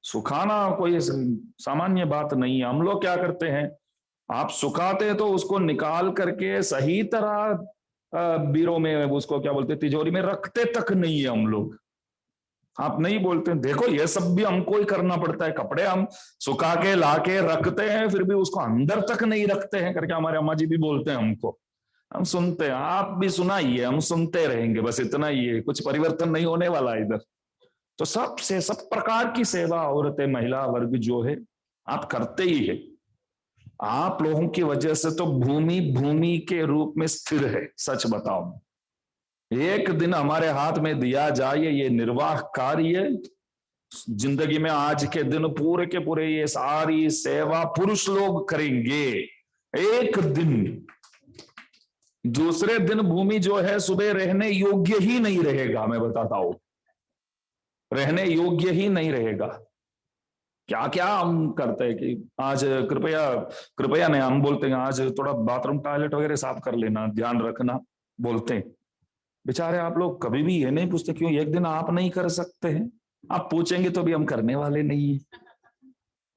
सुखाना कोई सामान्य बात नहीं है। हम लोग क्या करते हैं, आप सुखाते तो उसको निकाल करके सही तरह बीरो में, उसको क्या बोलते, तिजोरी में रखते तक नहीं है हम लोग। आप नहीं बोलते, देखो ये सब भी हमको ही करना पड़ता है, कपड़े हम सुखा के ला के रखते हैं, फिर भी उसको अंदर तक नहीं रखते हैं करके हमारे अम्मा जी भी बोलते हैं हमको। हम सुनते हैं, आप भी सुनाइए, हम सुनते रहेंगे, बस इतना ही है, कुछ परिवर्तन नहीं होने वाला इधर। तो सब प्रकार की सेवा औरतें, महिला वर्ग जो है आप करते ही है। आप लोगों की वजह से तो भूमि भूमि के रूप में स्थिर है, सच बताओ। एक दिन हमारे हाथ में दिया जाए ये निर्वाह कार्य, जिंदगी में आज के दिन पूरे के पूरे ये सारी सेवा पुरुष लोग करेंगे। एक दिन, दूसरे दिन भूमि जो है सुबह रहने योग्य ही नहीं रहेगा। मैं बताता हूं, रहने योग्य ही नहीं रहेगा। क्या क्या हम करते हैं कि आज कृपया कृपया नहीं, हम बोलते हैं आज थोड़ा बाथरूम टॉयलेट वगैरह साफ कर लेना, ध्यान रखना, बोलते हैं। बेचारे आप लोग कभी भी ये नहीं पूछते क्यों एक दिन आप नहीं कर सकते हैं। आप पूछेंगे तो भी हम करने वाले नहीं है।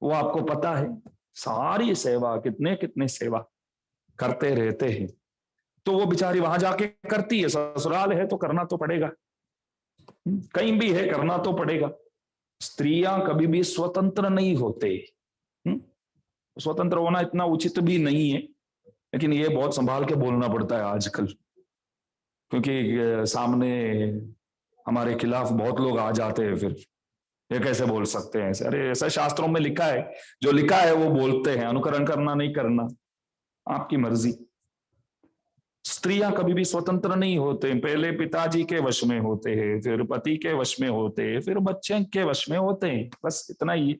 वो आपको पता है सारी सेवा, कितने कितने सेवा करते रहते हैं। तो वो बेचारी वहां जाके करती है, ससुराल है तो करना तो पड़ेगा, कहीं भी है करना तो पड़ेगा। स्त्रियां कभी भी स्वतंत्र नहीं होते। स्वतंत्र होना इतना उचित भी नहीं है, लेकिन ये बहुत संभाल के बोलना पड़ता है आजकल, क्योंकि सामने हमारे खिलाफ बहुत लोग आ जाते हैं। फिर ये कैसे बोल सकते हैं ऐसे? अरे ऐसा शास्त्रों में लिखा है, जो लिखा है वो बोलते हैं, अनुकरण करना नहीं करना आपकी मर्जी। स्त्रियां कभी भी स्वतंत्र नहीं होते, पहले पिताजी के वश में होते हैं, फिर पति के वश में होते हैं, फिर बच्चे के वश में होते हैं, बस इतना ही।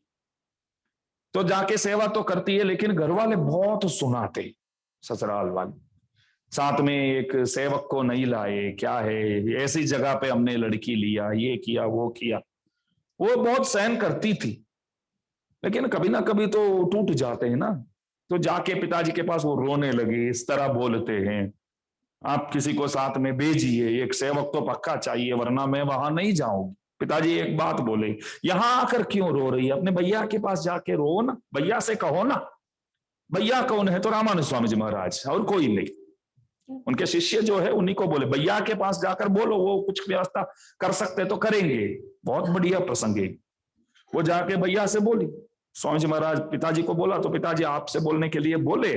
तो जाके सेवा तो करती है, लेकिन घर वाले बहुत सुनाते, ससुराल वाले। साथ में एक सेवक को नहीं लाए, क्या है ऐसी जगह पे हमने लड़की लिया, ये किया वो किया। वो बहुत सहन करती थी, लेकिन कभी ना कभी तो टूट जाते हैं ना। तो जाके पिताजी के पास वो रोने लगे, इस तरह बोलते हैं, आप किसी को साथ में भेजिए, एक सेवक तो पक्का चाहिए वरना मैं वहां नहीं जाऊंगी। पिताजी एक बात बोले, यहां आकर क्यों रो रही है? अपने भैया के पास जाके रो ना, भैया से कहो ना। भैया कौन है? तो रामानंद स्वामी जी महाराज, और कोई नहीं। उनके शिष्य जो है उन्हीं को बोले, भैया के पास जाकर बोलो, वो कुछ व्यवस्था कर सकते तो करेंगे। बहुत बढ़िया प्रसंग है। वो जाके भैया से बोली, स्वामी जी महाराज पिताजी को बोला, तो पिताजी आपसे बोलने के लिए बोले,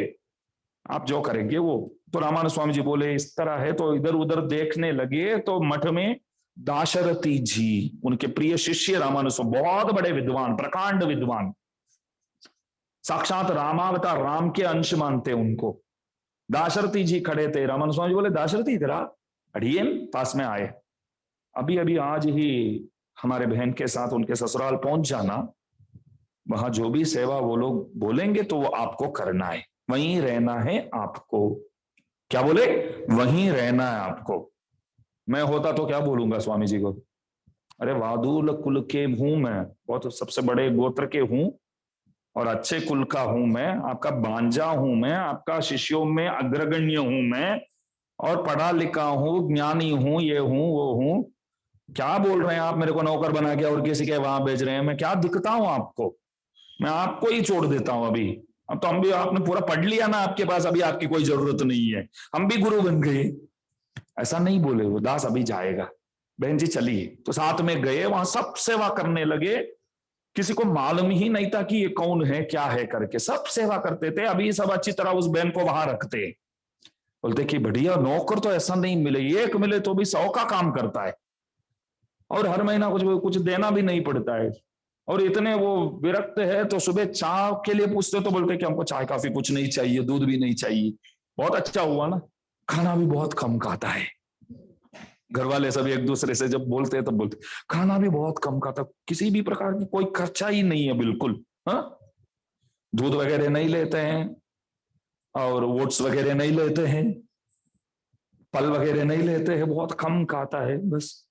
आप जो करेंगे वो। तो रामानंद स्वामी जी बोले इस तरह है, तो इधर उधर देखने लगे तो मठ में दाशरथी जी, उनके प्रिय शिष्य रामानंद स्वामी, बहुत बड़े विद्वान, प्रकांड विद्वान, साक्षात रामावतार, राम के अंश मानते उनको। दाशरथी जी खड़े थे। रामानंद स्वामी जी बोले, दाशरथी इधर आ, अड़ियन पास में आए। अभी अभी आज ही हमारे बहन के साथ उनके ससुराल पहुंच जाना, वहां जो भी सेवा वो लोग बोलेंगे तो वो आपको करना है, वहीं रहना है आपको। क्या बोले? वहीं रहना है आपको। मैं होता तो क्या बोलूंगा स्वामी जी को? अरे वादुल कुल के हूं मैं, बहुत सबसे बड़े गोत्र के हूं और अच्छे कुल का हूं मैं, आपका बांजा हूं मैं, आपका शिष्यों में अग्रगण्य हूं मैं, और पढ़ा लिखा हूं, ज्ञानी हूं, ये हूं वो हूं। क्या बोल रहे हैं आप? मेरे को नौकर बना के और किसी के वहां भेज रहे हैं? मैं क्या दिखता हूं आपको? मैं आपको ही छोड़ देता हूं अभी। अब तो हम भी, आपने पूरा पढ़ लिया ना आपके पास, अभी आपकी कोई जरूरत नहीं है, हम भी गुरु बन गए। ऐसा नहीं बोले वो, दास अभी जाएगा, बहन जी चलिए। तो साथ में गए, वहां सब सेवा करने लगे। किसी को मालूम ही नहीं था कि ये कौन है क्या है करके, सब सेवा करते थे। अभी सब अच्छी तरह उस बहन को वहां रखते। बोलते कि बढ़िया नौकर तो ऐसा नहीं मिले, एक मिले तो भी 100 का काम करता है, और हर महीना कुछ कुछ देना भी नहीं पड़ता है। और इतने वो विरक्त है, तो सुबह चाय के लिए पूछते तो बोलते कि हमको चाय काफी कुछ नहीं चाहिए, दूध भी नहीं चाहिए। बहुत अच्छा हुआ ना। खाना भी बहुत कम खाता है। घर वाले सब एक दूसरे से जब बोलते हैं तब बोलते खाना भी बहुत कम खाता, किसी भी प्रकार की कोई खर्चा ही नहीं है बिल्कुल। हाँ, दूध वगैरह नहीं लेते हैं, और ओट्स वगैरह नहीं लेते हैं, फल वगैरह नहीं लेते हैं, बहुत कम खाता है। बस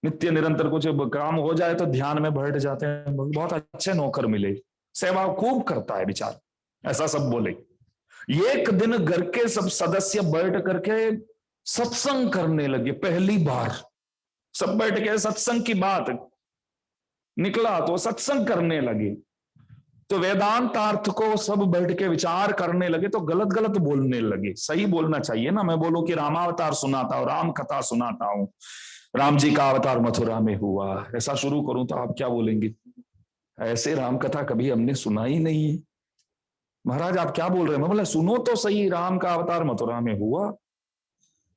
नित्य निरंतर कुछ काम हो जाए तो ध्यान में बैठ जाते हैं। बहुत अच्छे नौकर मिले, सेवा खूब करता है बेचारा, ऐसा सब बोले। एक दिन घर के सब सदस्य बैठ करके सत्संग करने लगे। पहली बार सब बैठ के सत्संग की बात निकला तो सत्संग करने लगे। तो वेदांत अर्थ को सब बैठ के विचार करने लगे, तो गलत गलत बोलने लगे। सही बोलना चाहिए ना। मैं बोलूं कि रामावतार सुनाता हूं, राम कथा सुनाता हूं, राम जी का अवतार मथुरा में हुआ, ऐसा शुरू करूं तो आप क्या बोलेंगे? ऐसे राम कथा कभी हमने सुना ही नहीं है। महाराज आप क्या बोल रहे हैं? मैं बोला सुनो तो सही, राम का अवतार मथुरा में हुआ,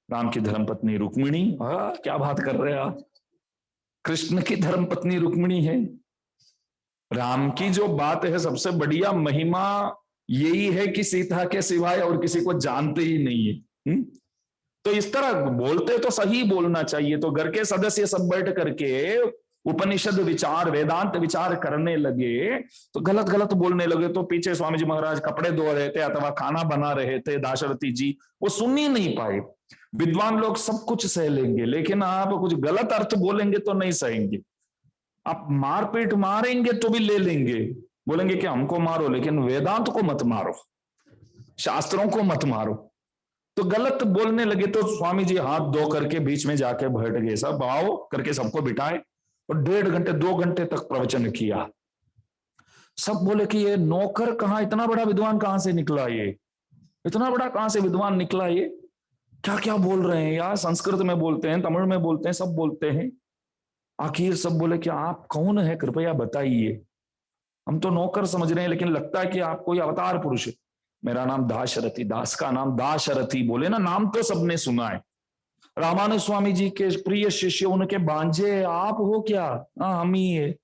राम की धर्मपत्नी रुक्मिणी। क्या बात कर रहे हैं आप? कृष्ण की धर्मपत्नी रुक्मिणी है। राम की जो बात है, सबसे बढ़िया महिमा यही है कि सीता के सिवाय और किसी को जानते ही नहीं है। तो इस तरह बोलते तो सही बोलना चाहिए। तो घर के सदस्य सब बैठ करके उपनिषद विचार, वेदांत विचार करने लगे तो गलत गलत बोलने लगे। तो पीछे स्वामी जी महाराज कपड़े धो रहे थे अथवा खाना बना रहे थे, दाशरथी जी वो सुन ही नहीं पाए। विद्वान लोग सब कुछ सह लेंगे, लेकिन आप कुछ गलत अर्थ बोलेंगे तो नहीं सहेंगे। आप मारपीट मारेंगे तो भी ले लेंगे, बोलेंगे कि हमको मारो लेकिन वेदांत को मत मारो, शास्त्रों को मत मारो। तो गलत बोलने लगे तो स्वामी जी हाथ धो करके बीच में जाके बैठ गए, सब आओ करके सबको बिठाए और 1.5 घंटे 2 घंटे तक प्रवचन किया। सब बोले कि ये नौकर कहाँ, इतना बड़ा विद्वान कहां से निकला, ये इतना बड़ा कहां से विद्वान निकला, ये क्या क्या बोल रहे हैं यार, संस्कृत में बोलते हैं, तमिल में बोलते हैं, सब बोलते हैं। आखिर सब बोले कि आप कौन है, कृपया बताइए, हम तो नौकर समझ रहे हैं लेकिन लगता है कि आप कोई अवतार पुरुष है। मेरा नाम दाशरथी, दास का नाम दाशरथी, बोले ना, नाम तो सबने सुना है। रामानुज स्वामी जी के प्रिय शिष्य, उनके बांझे आप हो क्या? हाँ हम ही है।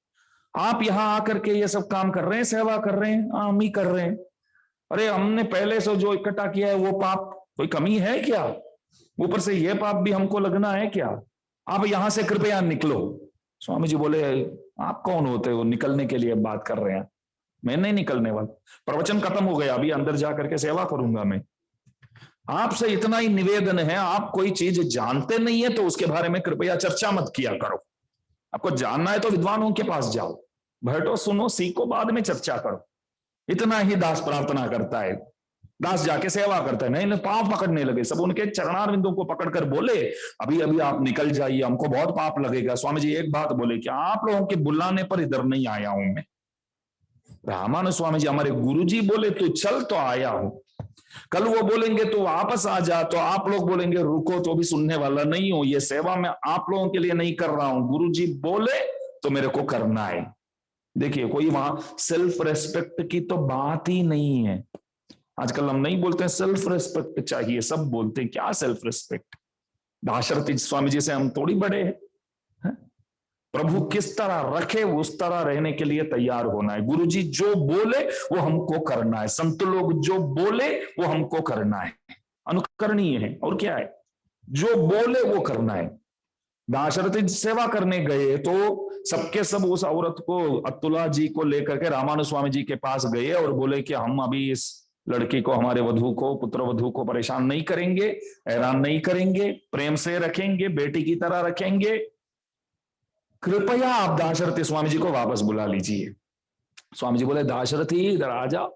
आप यहाँ आकर के ये सब काम कर रहे हैं, सेवा कर रहे हैं? हाँ हम ही कर रहे हैं। अरे हमने पहले से जो इकट्ठा किया है वो पाप कोई कमी है क्या? ऊपर से ये पाप भी हमको लगना है क्या? आप यहां से कृपया निकलो। स्वामी जी बोले आप कौन होते हो निकलने के लिए बात कर रहे हैं? मैं नहीं निकलने वाला, प्रवचन खत्म हो गया, अभी अंदर जा करके सेवा करूंगा मैं। आपसे इतना ही निवेदन है, आप कोई चीज जानते नहीं है तो उसके बारे में कृपया चर्चा मत किया करो। आपको जानना है तो विद्वानों के पास जाओ, बैठो, सुनो, सीखो, बाद में चर्चा करो। इतना ही दास प्रार्थना करता है। दास जाके सेवा करता है। नहीं, पाप पकड़ने लगे, सब उनके चरणारविंदों को पकड़कर बोले अभी अभी आप निकल जाइए, हमको बहुत पाप लगेगा। स्वामी जी एक बात बोले कि आप लोगों के बुलाने पर इधर नहीं आया हूं मैं। रामानुज स्वामी जी हमारे गुरु जी बोले तू चल तो आया हूं, कल वो बोलेंगे तो वापस आ जा, तो आप लोग बोलेंगे रुको तो भी सुनने वाला नहीं हूं। ये सेवा मैं आप लोगों के लिए नहीं कर रहा हूं, गुरु जी बोले तो मेरे को करना है। देखिए कोई वहां सेल्फ रेस्पेक्ट की तो बात ही नहीं है। आजकल हम नहीं बोलते हैं सेल्फ रेस्पेक्ट चाहिए, सब बोलते हैं क्या सेल्फ रेस्पेक्ट। दाशरथी स्वामी जी से हम थोड़ी बड़े हैं। प्रभु किस तरह रखे उस तरह रहने के लिए तैयार होना है। गुरु जी जो बोले वो हमको करना है, संत लोग जो बोले वो हमको करना है, अनुकरणीय है। और क्या है, जो बोले वो करना है। दाशरथी सेवा करने गए तो सबके सब उस औरत को, अतुला जी को लेकर के रामानुज स्वामी जी के पास गए और बोले कि हम अभी इस लड़की को, हमारे वधू को, पुत्र वधू को परेशान नहीं करेंगे, हैरान नहीं करेंगे, प्रेम से रखेंगे, बेटी की तरह रखेंगे। कृपया आप दाशरथी स्वामी जी को वापस बुला लीजिए। स्वामी जी बोले दाशरथी इधर आ जाओ।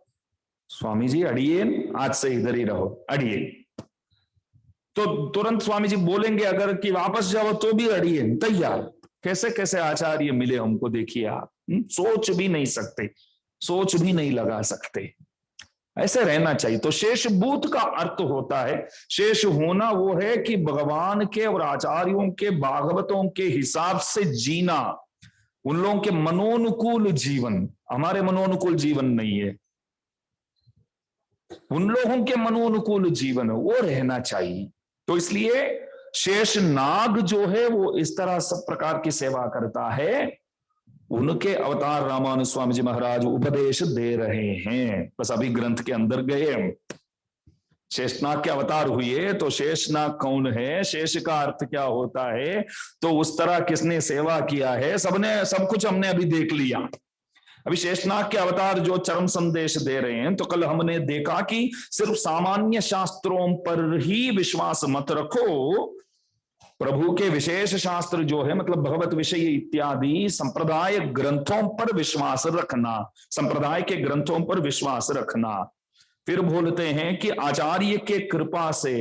स्वामी जी अड़िए, आज से इधर ही रहो, अड़िए। तो तुरंत स्वामी जी बोलेंगे अगर कि वापस जाओ तो भी अड़िए, तैयार। कैसे कैसे आचार्य मिले हमको, देखिए आप, सोच भी नहीं सकते, सोच भी नहीं लगा सकते। ऐसे रहना चाहिए। तो शेषभूत का अर्थ होता है, शेष होना वो है कि भगवान के और आचार्यों के, भागवतों के हिसाब से जीना, उन लोगों के मनोनुकूल जीवन। हमारे मनोनुकूल जीवन नहीं है, उन लोगों के मनोनुकूल जीवन वो रहना चाहिए। तो इसलिए शेष नाग जो है वो इस तरह सब प्रकार की सेवा करता है। उनके अवतार रामानुज स्वामी जी महाराज उपदेश दे रहे हैं। बस अभी ग्रंथ के अंदर गए हम, शेषनाग के अवतार हुए तो शेषनाग कौन है, शेष का अर्थ क्या होता है, तो उस तरह किसने सेवा किया है, सबने सब कुछ हमने अभी देख लिया। अभी शेषनाग के अवतार जो चरम संदेश दे रहे हैं, तो कल हमने देखा कि सिर्फ सामान्य शास्त्रों पर ही विश्वास मत रखो, प्रभु के विशेष शास्त्र जो है, मतलब भगवत विषय इत्यादि संप्रदाय ग्रंथों पर विश्वास रखना, संप्रदाय के ग्रंथों पर विश्वास रखना। फिर बोलते हैं कि आचार्य के कृपा से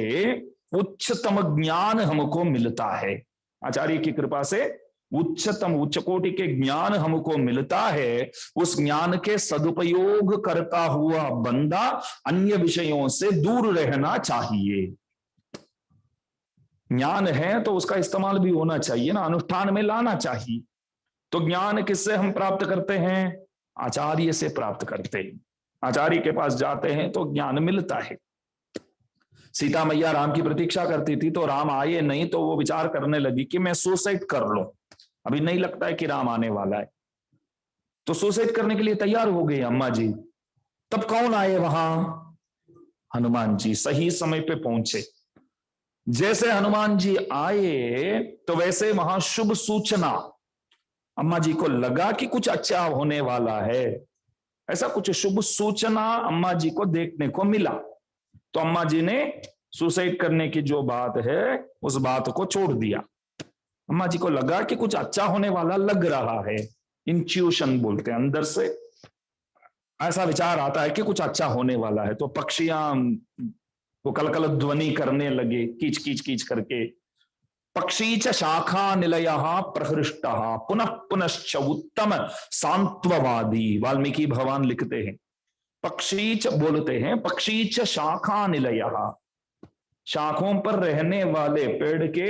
उच्चतम ज्ञान हमको मिलता है। आचार्य की कृपा से उच्चतम, उच्च कोटि के ज्ञान हमको मिलता है। उस ज्ञान के सदुपयोग करता हुआ बंदा अन्य विषयों से दूर रहना चाहिए। ज्ञान है तो उसका इस्तेमाल भी होना चाहिए ना, अनुष्ठान में लाना चाहिए। तो ज्ञान किससे हम प्राप्त करते हैं? आचार्य से प्राप्त करते हैं। आचार्य के पास जाते हैं तो ज्ञान मिलता है। सीता मैया राम की प्रतीक्षा करती थी, तो राम आए नहीं, तो वो विचार करने लगी कि मैं सुसाइड कर लूं, अभी नहीं लगता है कि राम आने वाला है। तो सुसाइड करने के लिए तैयार हो गई अम्मा जी। तब कौन आए वहां? हनुमान जी सही समय पे पहुंचे। जैसे हनुमान जी आए तो वैसे वहां शुभ सूचना, अम्मा जी को लगा कि कुछ अच्छा होने वाला है, ऐसा कुछ शुभ सूचना अम्मा जी को देखने को मिला। तो अम्मा जी ने सुसाइड करने की जो बात है उस बात को छोड़ दिया। अम्मा जी को लगा कि कुछ अच्छा होने वाला लग रहा है, इंट्यूशन बोलते हैं, अंदर से ऐसा विचार आता है कि कुछ अच्छा होने वाला है। तो पक्षियां वो कलकल ध्वनि करने लगे, कीच कीच कीच करके। पक्षी च शाखा निलय प्रहृष्ट पुनः पुनश्च उत्तम सांत्ववादी, वाल्मीकि भगवान लिखते हैं। पक्षी च बोलते हैं, पक्षी च शाखा निलय, शाखों पर रहने वाले, पेड़ के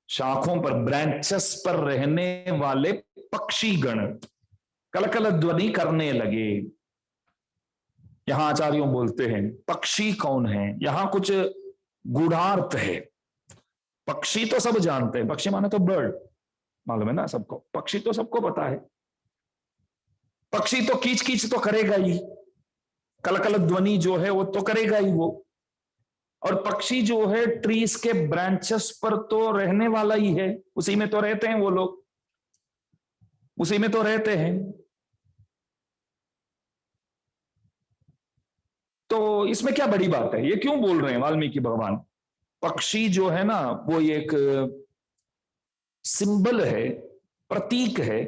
शाखों पर, ब्रांचेस पर रहने वाले पक्षी गण कलकल ध्वनि करने लगे। यहां आचार्यों बोलते हैं पक्षी कौन है, यहां कुछ गूढ़ार्थ है। पक्षी तो सब जानते हैं, पक्षी माने तो बर्ड, मालूम है ना सबको, पक्षी तो सबको पता है। पक्षी तो कीच कीच तो करेगा ही, कलकल ध्वनि जो है वो तो करेगा ही वो। और पक्षी जो है ट्रीज के ब्रांचेस पर तो रहने वाला ही है, उसी में तो रहते हैं वो लोग, उसी में तो रहते हैं। तो इसमें क्या बड़ी बात है, ये क्यों बोल रहे हैं वाल्मीकि भगवान? पक्षी जो है ना वो एक सिंबल है, प्रतीक है।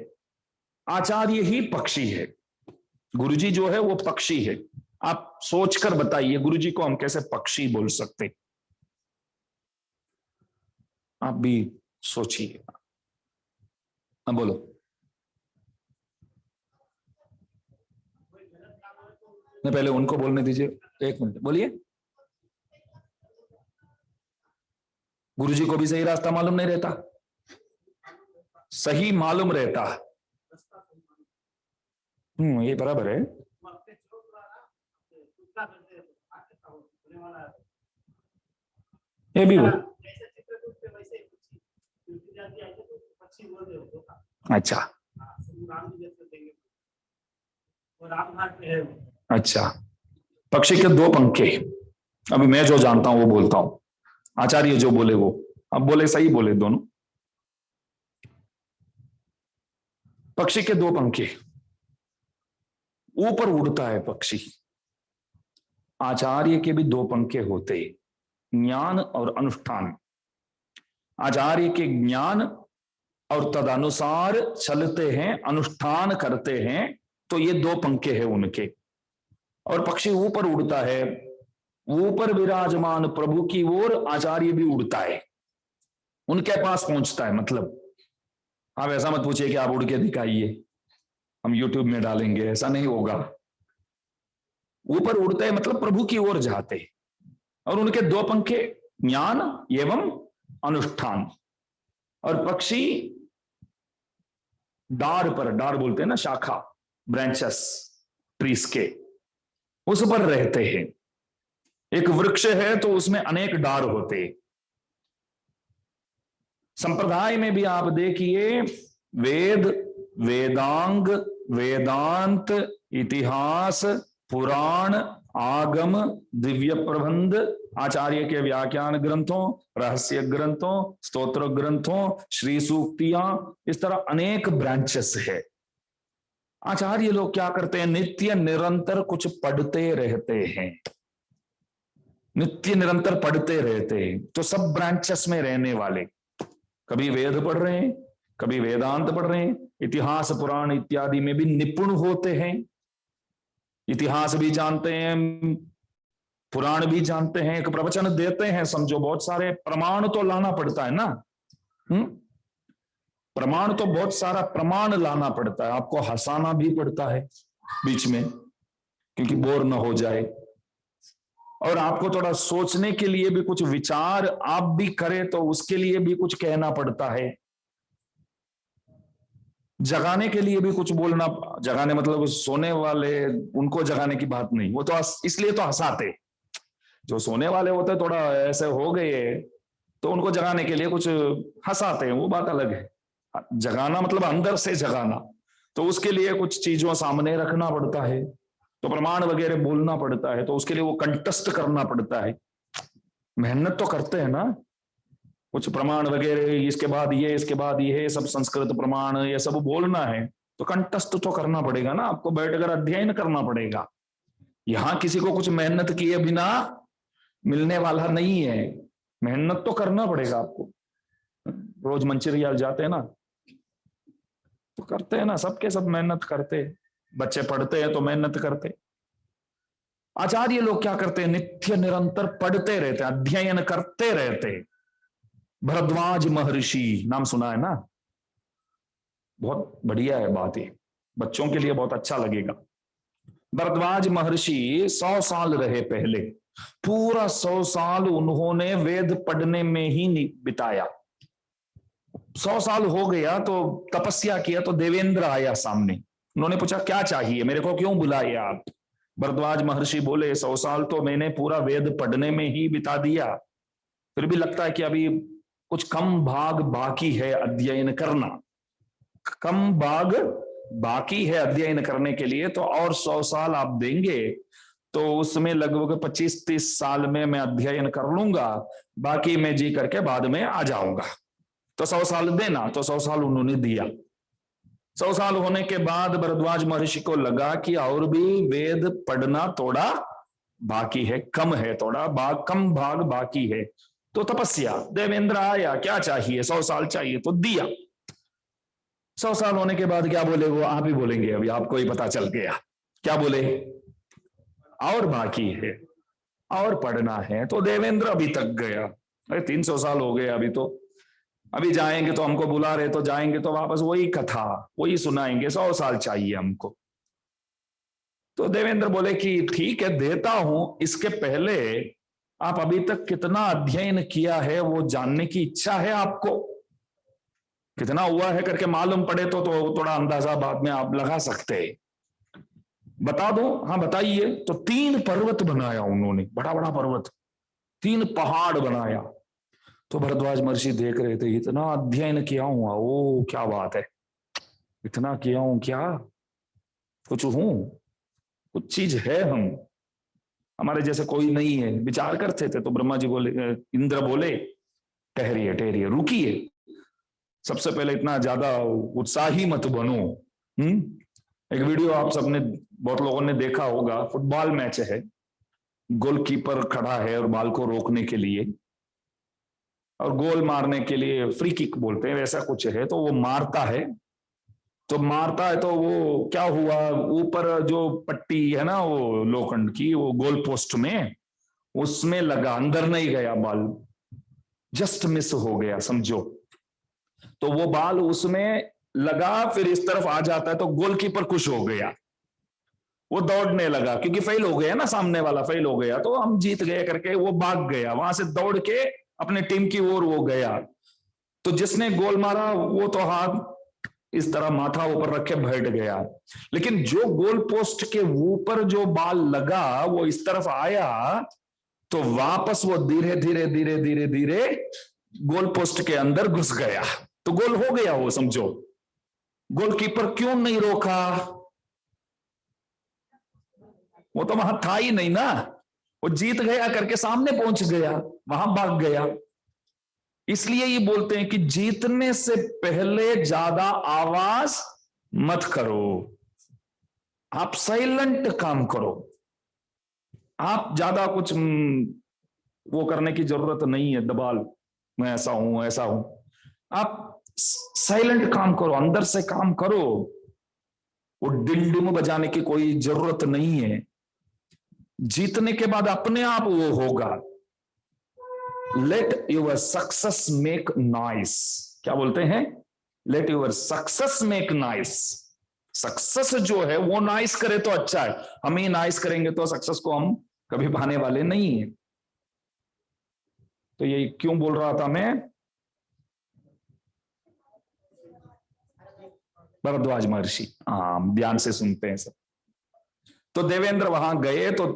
आचार्य ही पक्षी है, गुरुजी जो है वो पक्षी है। आप सोचकर बताइए गुरुजी को हम कैसे पक्षी बोल सकते? आप भी सोचिए। बोलो। नहीं, पहले उनको बोलने दीजिए, एक मिनट बोलिए। गुरुजी को भी सही रास्ता मालूम नहीं रहता, सही मालूम रहता। ये बराबर है। ये भी अच्छा अच्छा। पक्षी के दो पंखे, अभी मैं जो जानता हूं वो बोलता हूं, आचार्य जो बोले वो, अब बोले सही बोले दोनों। पक्षी के दो पंखे, ऊपर उड़ता है पक्षी। आचार्य के भी दो पंखे होते, ज्ञान और अनुष्ठान। आचार्य के ज्ञान और तदनुसार चलते हैं, अनुष्ठान करते हैं, तो ये दो पंखे हैं उनके। और पक्षी ऊपर उड़ता है, ऊपर विराजमान प्रभु की ओर आचार्य भी उड़ता है, उनके पास पहुंचता है। मतलब आप ऐसा मत पूछिए कि आप उड़ के दिखाइए, हम यूट्यूब में डालेंगे, ऐसा नहीं होगा। ऊपर उड़ते हैं मतलब प्रभु की ओर जाते, और उनके दो पंखे, ज्ञान एवं अनुष्ठान। और पक्षी डार पर, डार बोलते हैं ना शाखा, ब्रांचेस ट्रीज के, उस पर रहते हैं। एक वृक्ष है तो उसमें अनेक डार होते। संप्रदाय में भी आप देखिए, वेद, वेदांग, वेदांत, इतिहास, पुराण, आगम, दिव्य प्रबंध, आचार्य के व्याख्यान ग्रंथों, रहस्य ग्रंथों, स्तोत्र ग्रंथों, श्री सूक्तियां, इस तरह अनेक ब्रांचेस है। आचार्य लोग क्या करते हैं, नित्य निरंतर कुछ पढ़ते रहते हैं, नित्य निरंतर पढ़ते रहते हैं। तो सब ब्रांचेस में रहने वाले, कभी वेद पढ़ रहे हैं, कभी वेदांत पढ़ रहे हैं, इतिहास पुराण इत्यादि में भी निपुण होते हैं, इतिहास भी जानते हैं, पुराण भी जानते हैं, एक प्रवचन देते हैं, समझो बहुत सारे प्रमाण तो लाना पड़ता है ना। प्रमाण तो बहुत सारा प्रमाण लाना पड़ता है, आपको हंसाना भी पड़ता है बीच में, क्योंकि बोर ना हो जाए, और आपको थोड़ा सोचने के लिए भी कुछ विचार आप भी करें तो उसके लिए भी कुछ कहना पड़ता है, जगाने के लिए भी कुछ बोलना। जगाने मतलब सोने वाले उनको जगाने की बात नहीं, वो तो इसलिए तो हंसाते, जो सोने वाले होते थोड़ा ऐसे हो गए तो उनको जगाने के लिए कुछ हंसाते हैं, वो बात अलग है। जगाना मतलब अंदर से जगाना, तो उसके लिए कुछ चीजों सामने रखना पड़ता है, तो प्रमाण वगैरह बोलना पड़ता है, तो उसके लिए वो कंटेस्ट करना पड़ता है। मेहनत तो करते हैं ना, कुछ प्रमाण वगैरह, इसके बाद ये, इसके बाद ये सब संस्कृत प्रमाण ये सब बोलना है तो कंठस्थ तो करना पड़ेगा ना, आपको बैठकर अध्ययन करना पड़ेगा। यहां किसी को कुछ मेहनत किए बिना मिलने वाला नहीं है, मेहनत तो करना पड़ेगा आपको। रोज मंचिरियाल जाते हैं ना तो करते हैं ना, सबके सब मेहनत करते, बच्चे पढ़ते हैं तो मेहनत करते। आचार्य लोग क्या करते हैं, नित्य निरंतर पढ़ते रहते, अध्ययन करते रहते। भरद्वाज महर्षि नाम सुना है ना, बहुत बढ़िया है बात, ये बच्चों के लिए बहुत अच्छा लगेगा। भरद्वाज महर्षि 100 साल रहे पहले, पूरा 100 साल उन्होंने वेद पढ़ने में ही बिताया। 100 साल हो गया तो तपस्या किया तो देवेंद्र आया सामने, उन्होंने पूछा क्या चाहिए, मेरे को क्यों बुलाए आप। भरद्वाज महर्षि बोले 100 साल तो मैंने पूरा वेद पढ़ने में ही बिता दिया, फिर भी लगता है कि अभी कुछ कम भाग बाकी है अध्ययन करना, कम भाग बाकी है अध्ययन करने के लिए, तो और 100 साल आप देंगे तो उसमें लगभग 25-30 साल में मैं अध्ययन कर लूंगा, बाकी मैं जी करके बाद में आ जाऊंगा, तो 100 साल देना। तो 100 साल उन्होंने दिया। 100 साल होने के बाद भरद्वाज महर्षि को लगा कि और भी वेद पढ़ना थोड़ा बाकी है, कम है, थोड़ा कम भाग बाकी है, तो तपस्या। देवेंद्र आया, क्या चाहिए, 100 साल चाहिए, तो दिया। 100 साल होने के बाद क्या बोले वो आप ही बोलेंगे, अभी आपको ही पता चल गया क्या बोले, और बाकी है, और पढ़ना है। तो देवेंद्र अभी तक गया, अरे 300 साल हो गए, अभी तो अभी जाएंगे तो हमको बुला रहे, तो जाएंगे तो वापस वही कथा वही सुनाएंगे, 100 साल चाहिए हमको। तो देवेंद्र बोले कि ठीक है देता हूं, इसके पहले आप अभी तक कितना अध्ययन किया है वो जानने की इच्छा है आपको, कितना हुआ है करके मालूम पड़े तो थोड़ा अंदाजा बाद में आप लगा सकते हैं, बता दो। हाँ बताइए। तो 3 पर्वत बनाया उन्होंने, बड़ा बड़ा पर्वत, 3 पहाड़ बनाया। तो भरद्वाज महर्षि देख रहे थे, इतना अध्ययन किया हूं, ओ क्या बात है, इतना किया हूं, क्या कुछ हूं, कुछ चीज है, हम हमारे जैसे कोई नहीं है, विचार करते थे। तो ब्रह्मा जी बोले, इंद्र बोले ठहरिए ठहरिए रुकिए, सबसे पहले इतना ज्यादा उत्साही मत बनो। एक वीडियो आप सबने बहुत लोगों ने देखा होगा, फुटबॉल मैच है, गोलकीपर खड़ा है और बॉल को रोकने के लिए और गोल मारने के लिए फ्री किक बोलते हैं, वैसा कुछ है। तो वो मारता है, तो मारता है तो वो क्या हुआ, ऊपर जो पट्टी है ना वो लोखंड की, वो गोल पोस्ट में उसमें लगा, अंदर नहीं गया बॉल, जस्ट मिस हो गया समझो। तो वो बॉल उसमें लगा, फिर इस तरफ आ जाता है तो गोलकीपर खुश हो गया, वो दौड़ने लगा क्योंकि फेल हो गया ना, सामने वाला फेल हो गया, तो हम जीत गए करके वो भाग गया, वहां से दौड़ के अपने टीम की ओर वो गया। तो जिसने गोल मारा वो तो हाथ इस तरह माथा ऊपर रखे बैठ गया, लेकिन जो गोल पोस्ट के ऊपर जो बॉल लगा वो इस तरफ आया तो वापस वो धीरे धीरे धीरे धीरे धीरे गोल पोस्ट के अंदर घुस गया, तो गोल हो गया वो समझो। गोलकीपर क्यों नहीं रोका, वो तो वहां था ही नहीं ना, वो जीत गया करके सामने पहुंच गया, वहां भाग गया। इसलिए ये बोलते हैं कि जीतने से पहले ज्यादा आवाज मत करो, आप साइलेंट काम करो, आप ज्यादा कुछ वो करने की जरूरत नहीं है, दबाल मैं ऐसा हूं ऐसा हूं, आप साइलेंट काम करो, अंदर से काम करो, वो डिम बजाने की कोई जरूरत नहीं है। जीतने के बाद अपने आप वो होगा। Let your success make noise, क्या बोलते हैं, let your success make noise. Success जो है वो नॉइस करे तो अच्छा है, हम ही नॉइस करेंगे तो सक्सेस को हम कभी पाने वाले नहीं है। तो ये क्यों बोल रहा था मैं, भरद्वाज महर्षि, हाँ ध्यान से सुनते हैं सब। तो देवेंद्र वहां गए तो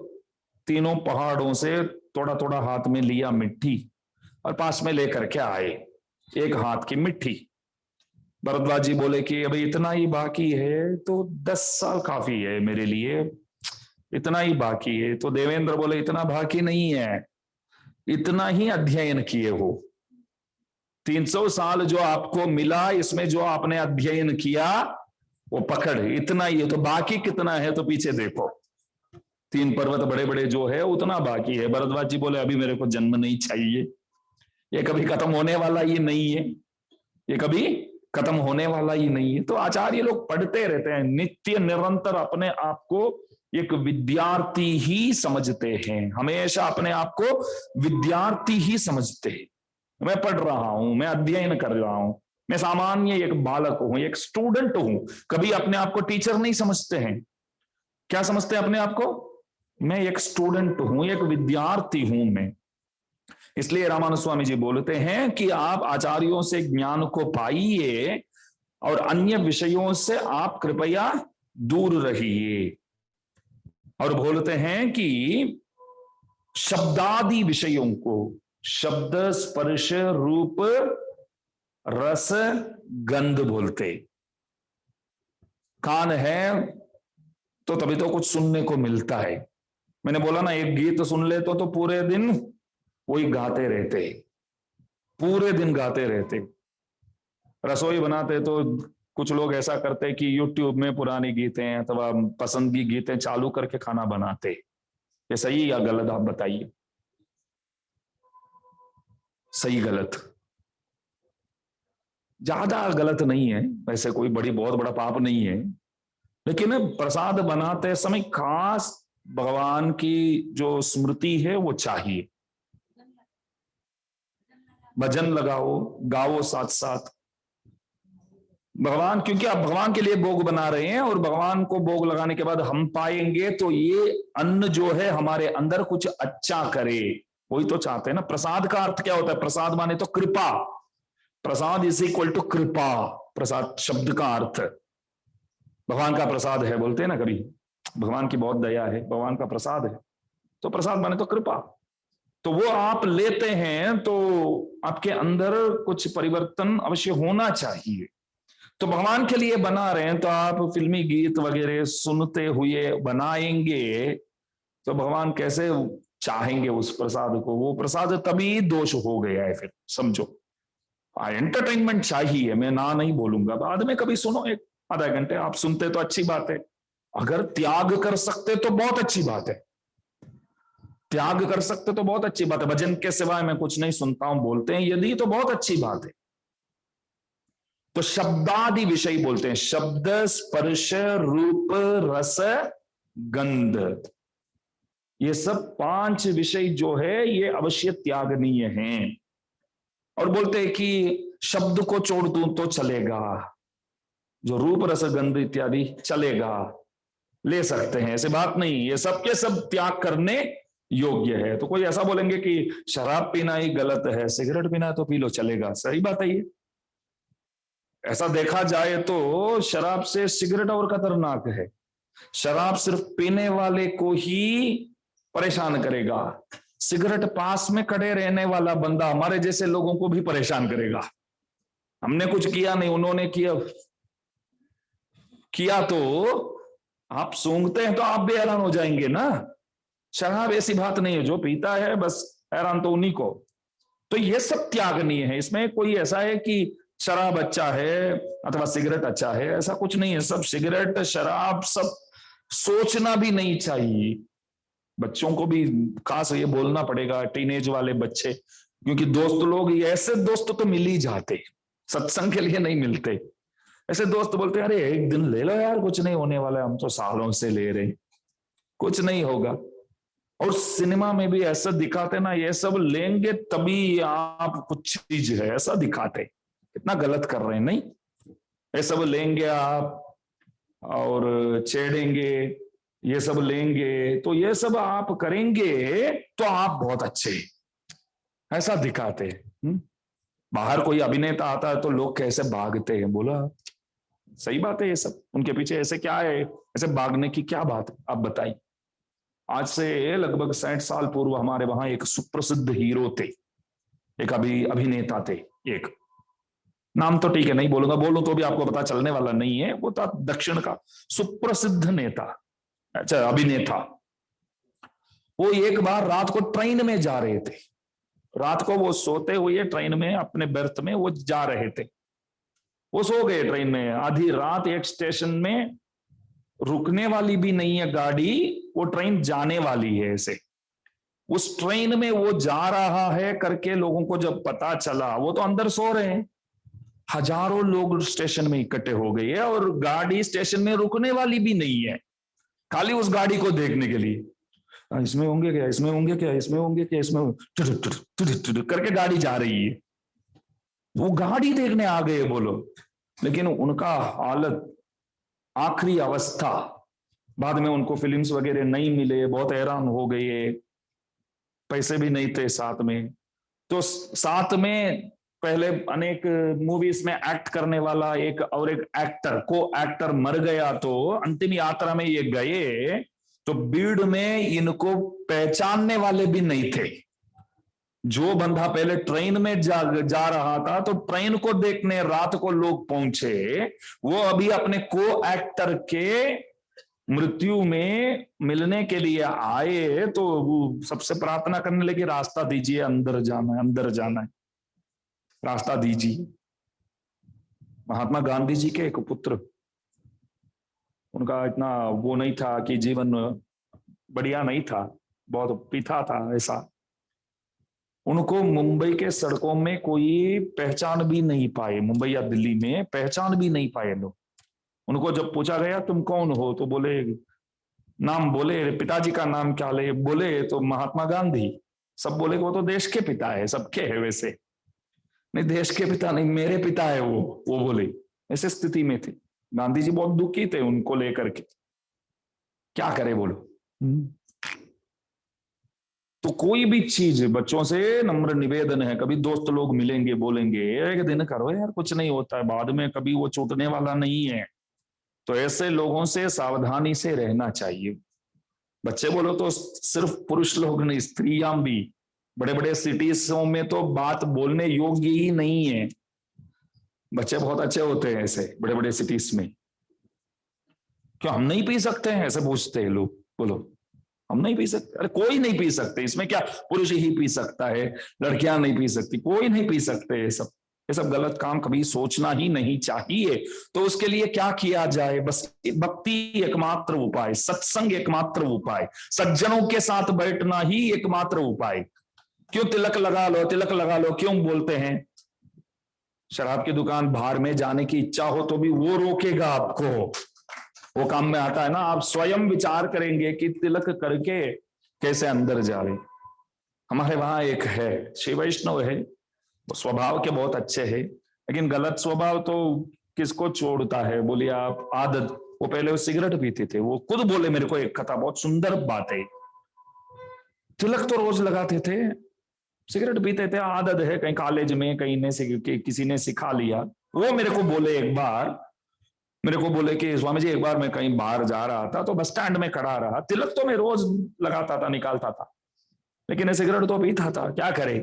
तीनों पहाड़ों से थोड़ा थोड़ा हाथ में लिया मिट्टी और पास में लेकर के आए, एक हाथ की मिट्टी। भरद्वाज जी बोले कि अभी इतना ही बाकी है, तो 10 साल काफी है मेरे लिए, इतना ही बाकी है। तो देवेंद्र बोले इतना बाकी नहीं है, इतना ही अध्ययन किए हो। 300 साल जो आपको मिला, इसमें जो आपने अध्ययन किया वो पकड़ इतना ही है। तो बाकी कितना है तो पीछे देखो, 3 पर्वत बड़े बड़े जो है उतना बाकी है। भरद्वाज जी बोले अभी मेरे को जन्म नहीं चाहिए, ये कभी खत्म होने वाला ही नहीं है, ये कभी खत्म होने वाला ही नहीं है। तो आचार्य लोग पढ़ते रहते हैं, नित्य निरंतर अपने आप को एक विद्यार्थी ही समझते हैं, हमेशा अपने आप को विद्यार्थी ही समझते हैं। मैं पढ़ रहा हूं, मैं अध्ययन कर रहा हूं, मैं सामान्य एक बालक हूं, एक स्टूडेंट हूं। कभी अपने आप को टीचर नहीं समझते हैं। क्या समझते हैं अपने आप को? मैं एक स्टूडेंट हूं, एक विद्यार्थी हूं मैं। इसलिए रामानुज स्वामी जी बोलते हैं कि आप आचार्यों से ज्ञान को पाइए और अन्य विषयों से आप कृपया दूर रहिए। और बोलते हैं कि शब्दादि विषयों को, शब्द स्पर्श रूप रस गंध बोलते। कान है तो तभी तो कुछ सुनने को मिलता है। मैंने बोला ना, एक गीत सुन ले तो पूरे दिन वही गाते रहते, पूरे दिन गाते रहते। रसोई बनाते तो कुछ लोग ऐसा करते कि YouTube में पुरानी गीतें अथवा पसंद की गीतें चालू करके खाना बनाते। ये सही या गलत आप बताइए? सही गलत? ज्यादा गलत नहीं है वैसे, कोई बहुत बड़ा पाप नहीं है। लेकिन प्रसाद बनाते समय खास भगवान की जो स्मृति है वो चाहिए। भजन लगाओ, गाओ साथ साथ भगवान, क्योंकि आप भगवान के लिए भोग बना रहे हैं और भगवान को भोग लगाने के बाद हम पाएंगे तो ये अन्न जो है हमारे अंदर कुछ अच्छा करे, वही तो चाहते हैं ना। प्रसाद का अर्थ क्या होता है? प्रसाद माने तो कृपा। प्रसाद इज इक्वल टू कृपा। प्रसाद शब्द का अर्थ भगवान का प्रसाद है, बोलते हैं ना कभी, भगवान की बहुत दया है, भगवान का प्रसाद है। तो प्रसाद माने तो कृपा। तो वो आप लेते हैं तो आपके अंदर कुछ परिवर्तन अवश्य होना चाहिए। तो भगवान के लिए बना रहे हैं तो आप फिल्मी गीत वगैरह सुनते हुए बनाएंगे तो भगवान कैसे चाहेंगे उस प्रसाद को? वो प्रसाद तभी दोष हो गया है फिर, समझो। एंटरटेनमेंट चाहिए, मैं ना नहीं बोलूंगा, बाद में कभी सुनो, 1-आधा घंटे आप सुनते तो अच्छी बात है। अगर त्याग कर सकते तो बहुत अच्छी बात है, त्याग कर सकते तो बहुत अच्छी बात है। भजन के सिवाय मैं कुछ नहीं सुनता हूं बोलते हैं यदि, तो बहुत अच्छी बात है। तो शब्दादि विषय बोलते हैं, शब्द स्पर्श रूप रस गंध, ये सब 5 विषय जो है ये अवश्य त्यागनीय हैं। और बोलते हैं कि शब्द को छोड़ दूं तो चलेगा, जो रूप रस गंध इत्यादि चलेगा, ले सकते हैं, ऐसी बात नहीं, ये सब के सब त्याग करने योग्य है। तो कोई ऐसा बोलेंगे कि शराब पीना ही गलत है, सिगरेट पीना तो पी लो चलेगा, सही बात है ये। ऐसा देखा जाए तो शराब से सिगरेट और खतरनाक है। शराब सिर्फ पीने वाले को ही परेशान करेगा, सिगरेट पास में खड़े रहने वाला बंदा हमारे जैसे लोगों को भी परेशान करेगा। हमने कुछ किया नहीं, उन्होंने किया तो आप सूंघते हैं तो आप भी हैरान हो जाएंगे ना। शराब ऐसी बात नहीं है, जो पीता है बस हैरान तो उन्हीं को। तो ये सब त्यागनीय है। इसमें कोई ऐसा है कि शराब अच्छा है अथवा सिगरेट अच्छा है, ऐसा कुछ नहीं है। सब सिगरेट शराब सब सोचना भी नहीं चाहिए। बच्चों को भी खास ये बोलना पड़ेगा, टीनेज वाले बच्चे, क्योंकि दोस्त लोग, ऐसे दोस्त तो मिल ही जाते, सत्संग के लिए नहीं मिलते। ऐसे दोस्त बोलते हैं अरे एक दिन ले लो यार, कुछ नहीं होने वाला, हम तो सालों से ले रहे, कुछ नहीं होगा। और सिनेमा में भी ऐसा दिखाते ना, ये सब लेंगे तभी आप कुछ चीज है, ऐसा दिखाते। कितना गलत कर रहे हैं, नहीं? ये सब लेंगे आप और छेड़ेंगे, ये सब लेंगे तो ये सब आप करेंगे तो आप बहुत अच्छे, ऐसा दिखाते। बाहर कोई अभिनेता आता है तो लोग कैसे भागते हैं, बोला सही बात है। ये सब उनके पीछे ऐसे क्या है, ऐसे भागने की क्या बात है, आप बताइए। आज से लगभग 60 साल पूर्व हमारे वहां एक सुप्रसिद्ध हीरो थे, एक अभिनेता थे, एक नाम तो ठीक है नहीं बोलूंगा, बोलूं तो भी आपको पता चलने वाला नहीं है। वो था दक्षिण का सुप्रसिद्ध नेता, अच्छा अभिनेता। वो एक बार रात को ट्रेन में जा रहे थे, रात को वो सोते हुए ट्रेन में अपने बर्थ में वो जा रहे थे, वो सो गए ट्रेन में। आधी रात एक स्टेशन में रुकने वाली भी नहीं है गाड़ी, वो ट्रेन जाने वाली है ऐसे, उस ट्रेन में वो जा रहा है करके लोगों को जब पता चला, वो तो अंदर सो रहे हैं, हजारों लोग स्टेशन में इकट्ठे हो गए और गाड़ी स्टेशन में रुकने वाली भी नहीं है, खाली उस गाड़ी को देखने के लिए। इसमें होंगे क्या, इसमें होंगे क्या, इसमें होंगे क्या, इसमें करके गाड़ी जा रही है, वो गाड़ी देखने आ गए बोलो। लेकिन उनका हालत, आखिरी अवस्था, बाद में उनको फिल्म्स वगैरह नहीं मिले, बहुत हैरान हो गए, पैसे भी नहीं थे साथ में। तो साथ में पहले अनेक मूवीज में एक्ट करने वाला एक और एक एक्टर, को एक्टर मर गया, तो अंतिम यात्रा में ये गए तो भीड़ में इनको पहचानने वाले भी नहीं थे। जो बंदा पहले ट्रेन में जा रहा था, तो ट्रेन को देखने रात को लोग पहुंचे, वो अभी अपने को एक्टर के मृत्यु में मिलने के लिए आए, तो वो सबसे प्रार्थना करने लगे, रास्ता दीजिए, अंदर जाना है, अंदर जाना है, रास्ता दीजिए। महात्मा गांधी जी के एक पुत्र, उनका इतना वो नहीं था कि जीवन बढ़िया नहीं था, बहुत पीता था ऐसा, उनको मुंबई के सड़कों में कोई पहचान भी नहीं पाए, मुंबई या दिल्ली में पहचान भी नहीं पाए लोग। उनको जब पूछा गया तुम कौन हो, तो बोले, नाम बोले, पिताजी का नाम क्या ले, बोले तो महात्मा गांधी। सब बोले वो तो देश के पिता है, सबके है वैसे, नहीं देश के पिता नहीं, मेरे पिता है वो बोले, ऐसे स्थिति में थे। गांधी जी बहुत दुखी थे उनको लेकर के, क्या करे बोलो। तो कोई भी चीज, बच्चों से नम्र निवेदन है, कभी दोस्त लोग मिलेंगे बोलेंगे एक दिन करो यार, कुछ नहीं होता है, बाद में कभी वो छूटने वाला नहीं है। तो ऐसे लोगों से सावधानी से रहना चाहिए। बच्चे बोलो तो सिर्फ पुरुष लोग नहीं, स्त्रियां भी, बड़े बड़े सिटीजों में तो बात बोलने योग्य ही नहीं है। बच्चे बहुत अच्छे होते हैं ऐसे बड़े बड़े सिटीज में, क्यों हम नहीं पी सकते हैं, ऐसे पूछते हैं लोग, बोलो हम नहीं पी सकते, अरे कोई नहीं पी सकते, इसमें क्या, पुरुष ही पी सकता है, लड़कियां नहीं पी सकती, कोई नहीं पी सकते, ये सब गलत काम कभी सोचना ही नहीं चाहिए। तो उसके लिए क्या किया जाए, बस भक्ति एकमात्र उपाय, सत्संग एकमात्र उपाय, सज्जनों के साथ बैठना ही एकमात्र उपाय। क्यों तिलक लगा लो, तिलक लगा लो क्यों बोलते हैं? शराब की दुकान बाहर में जाने की इच्छा हो तो भी वो रोकेगा आपको, वो काम में आता है ना। आप स्वयं विचार करेंगे कि तिलक करके कैसे अंदर जाए। हमारे वहां एक है, श्री वैष्णव है, वो स्वभाव के बहुत अच्छे हैं, लेकिन गलत स्वभाव तो किसको छोड़ता है, बोलिए आप, आदत। वो पहले वो सिगरेट पीते थे, वो खुद बोले मेरे को एक कथा, बहुत सुंदर बात है, तिलक तो रोज लगाते थे, सिगरेट पीते थे, आदत है, कहीं कॉलेज में कहीं ने किसी ने सिखा लिया। वो मेरे को बोले एक बार, मेरे को बोले कि स्वामी जी एक बार मैं कहीं बाहर जा रहा था तो बस स्टैंड में खड़ा रहा, तिलक तो मैं रोज लगाता था, निकालता था, लेकिन सिगरेट तो पीता था, क्या करे।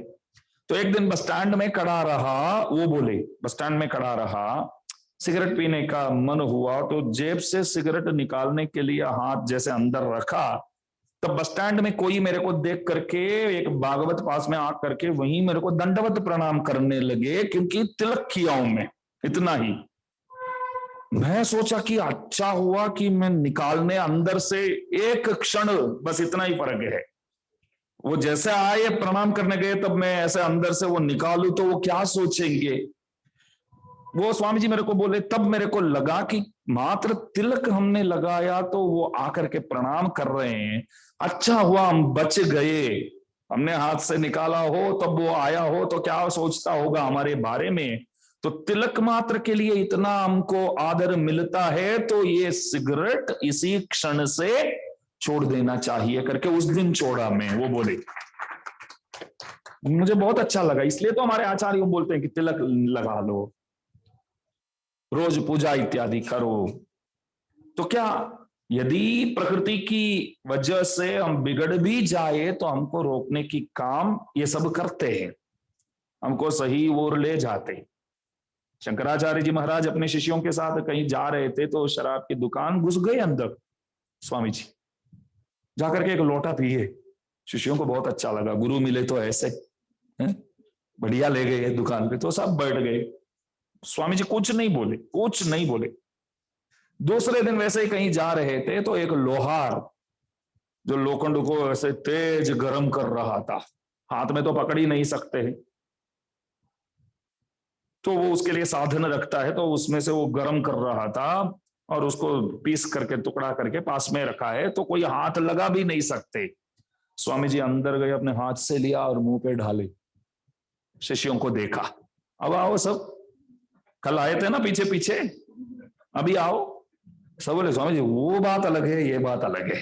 तो एक दिन बस स्टैंड में खड़ा रहा, वो बोले बस स्टैंड में खड़ा रहा, सिगरेट पीने का मन हुआ तो जेब से सिगरेट निकालने के लिए हाथ जैसे अंदर रखा, तब बस स्टैंड में कोई मेरे को देख करके, एक भागवत पास में आ करके वहीं मेरे को दंडवत प्रणाम करने लगे, क्योंकि तिलक किया हूं मैं, इतना ही। मैं सोचा कि अच्छा हुआ कि मैं निकालने अंदर से एक क्षण, बस इतना ही फर्क है। वो जैसे आए प्रणाम करने गए, तब मैं ऐसे अंदर से वो निकालू तो वो क्या सोचेंगे। वो स्वामी जी मेरे को बोले, तब मेरे को लगा कि मात्र तिलक हमने लगाया तो वो आकर के प्रणाम कर रहे हैं, अच्छा हुआ हम बच गए। हमने हाथ से निकाला हो तब वो आया हो तो क्या सोचता होगा हमारे बारे में। तो तिलक मात्र के लिए इतना हमको आदर मिलता है, तो ये सिगरेट इसी क्षण से छोड़ देना चाहिए करके उस दिन छोड़ा मैं, वो बोले। मुझे बहुत अच्छा लगा, इसलिए तो हमारे आचार्य बोलते हैं कि तिलक लगा लो, रोज पूजा इत्यादि करो। तो क्या यदि प्रकृति की वजह से हम बिगड़ भी जाए तो हमको रोकने की काम ये सब करते हैं, हमको सही ओर ले जाते। शंकराचार्य जी महाराज अपने शिष्यों के साथ कहीं जा रहे थे तो शराब की दुकान घुस गए अंदर, स्वामी जी जाकर के एक लोटा पिए, शिष्यों को बहुत अच्छा लगा, गुरु मिले तो ऐसे। हैं? बढ़िया ले गए दुकान पे, तो सब बैठ गए। स्वामी जी कुछ नहीं बोले, कुछ नहीं बोले। दूसरे दिन वैसे ही कहीं जा रहे थे तो एक लोहार जो लोखंड को ऐसे तेज गर्म कर रहा था, हाथ में तो पकड़ ही नहीं सकते हैं, तो वो उसके लिए साधन रखता है, तो उसमें से वो गर्म कर रहा था और उसको पीस करके टुकड़ा करके पास में रखा है, तो कोई हाथ लगा भी नहीं सकते। स्वामी जी अंदर गए, अपने हाथ से लिया और मुंह पे ढाले, शिष्यों को देखा, अब आओ सब, कल आए थे ना पीछे पीछे, अभी आओ। सब बोले स्वामी जी वो बात अलग है, ये बात अलग है,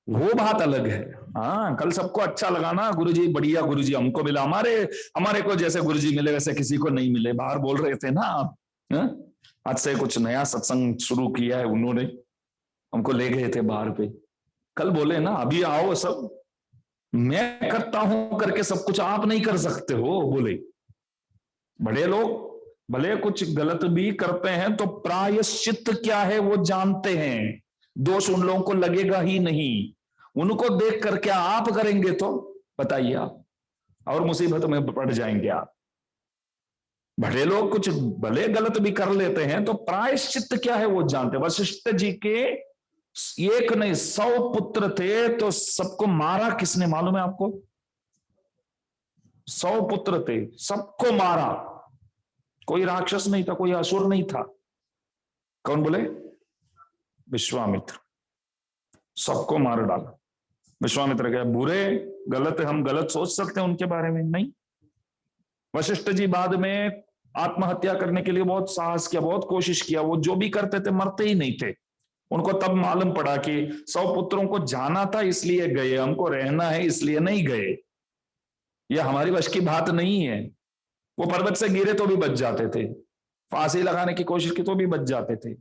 वो बात अलग है। हाँ, कल सबको अच्छा लगा ना, गुरुजी बढ़िया, गुरुजी हमको मिला, हमारे हमारे को जैसे गुरुजी मिले वैसे किसी को नहीं मिले। बाहर बोल रहे थे ना आप, आज से कुछ नया सत्संग शुरू किया है उन्होंने, हमको ले गए थे बाहर पे, कल बोले ना अभी आओ सब, मैं करता हूं करके सब कुछ आप नहीं कर सकते हो। बोले बड़े लोग भले कुछ गलत भी करते हैं तो प्रायश्चित क्या है वो जानते हैं, दोष उन लोगों को लगेगा ही नहीं। उनको देख कर क्या आप करेंगे तो बताइए आप, और मुसीबत में पड़ जाएंगे आप। बड़े लोग कुछ भले गलत भी कर लेते हैं तो प्रायश्चित क्या है वो जानते। वशिष्ठ जी के एक नहीं 100 पुत्र थे, तो सबको मारा किसने मालूम है आपको? 100 पुत्र थे, सबको मारा, कोई राक्षस नहीं था, कोई असुर नहीं था। कौन बोले? विश्वामित्र, सबको मार डाला। विश्वामित्र क्या बुरे गलत, हम गलत सोच सकते हैं उनके बारे में? नहीं। वशिष्ठ जी बाद में आत्महत्या करने के लिए बहुत साहस किया, बहुत कोशिश किया, वो जो भी करते थे मरते ही नहीं थे। उनको तब मालूम पड़ा कि 100 पुत्रों को जाना था इसलिए गए, हमको रहना है इसलिए नहीं गए, यह हमारी वश की बात नहीं है। वो पर्वत से गिरे तो भी बच जाते थे, फांसी लगाने की कोशिश की तो भी बच जाते थे।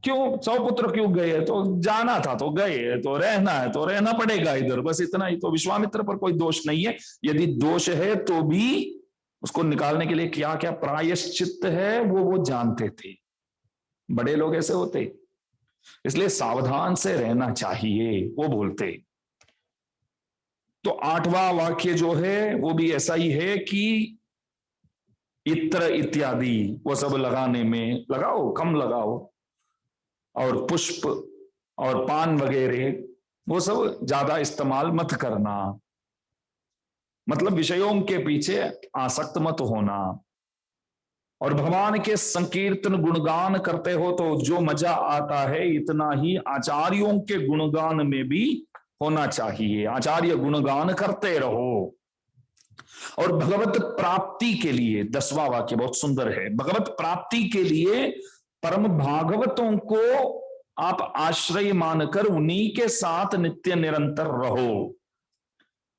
क्यों 100 पुत्र क्यों गए? तो जाना था तो गए, तो रहना है तो रहना पड़ेगा इधर, बस इतना ही। तो विश्वामित्र पर कोई दोष नहीं है, यदि दोष है तो भी उसको निकालने के लिए क्या क्या प्रायश्चित है वो जानते थे। बड़े लोग ऐसे होते, इसलिए सावधान से रहना चाहिए, वो बोलते। तो 8वां वाक्य जो है वो भी ऐसा ही है कि इत्र इत्यादि वो सब लगाने में लगाओ, कम लगाओ, और पुष्प और पान वगैरह वो सब ज्यादा इस्तेमाल मत करना, मतलब विषयों के पीछे आसक्त मत होना। और भगवान के संकीर्तन गुणगान करते हो तो जो मजा आता है इतना ही आचार्यों के गुणगान में भी होना चाहिए। आचार्य गुणगान करते रहो। और भगवत प्राप्ति के लिए 10वां वाक्य बहुत सुंदर है। भगवत प्राप्ति के लिए परम भागवतों को आप आश्रय मानकर उन्हीं के साथ नित्य निरंतर रहो।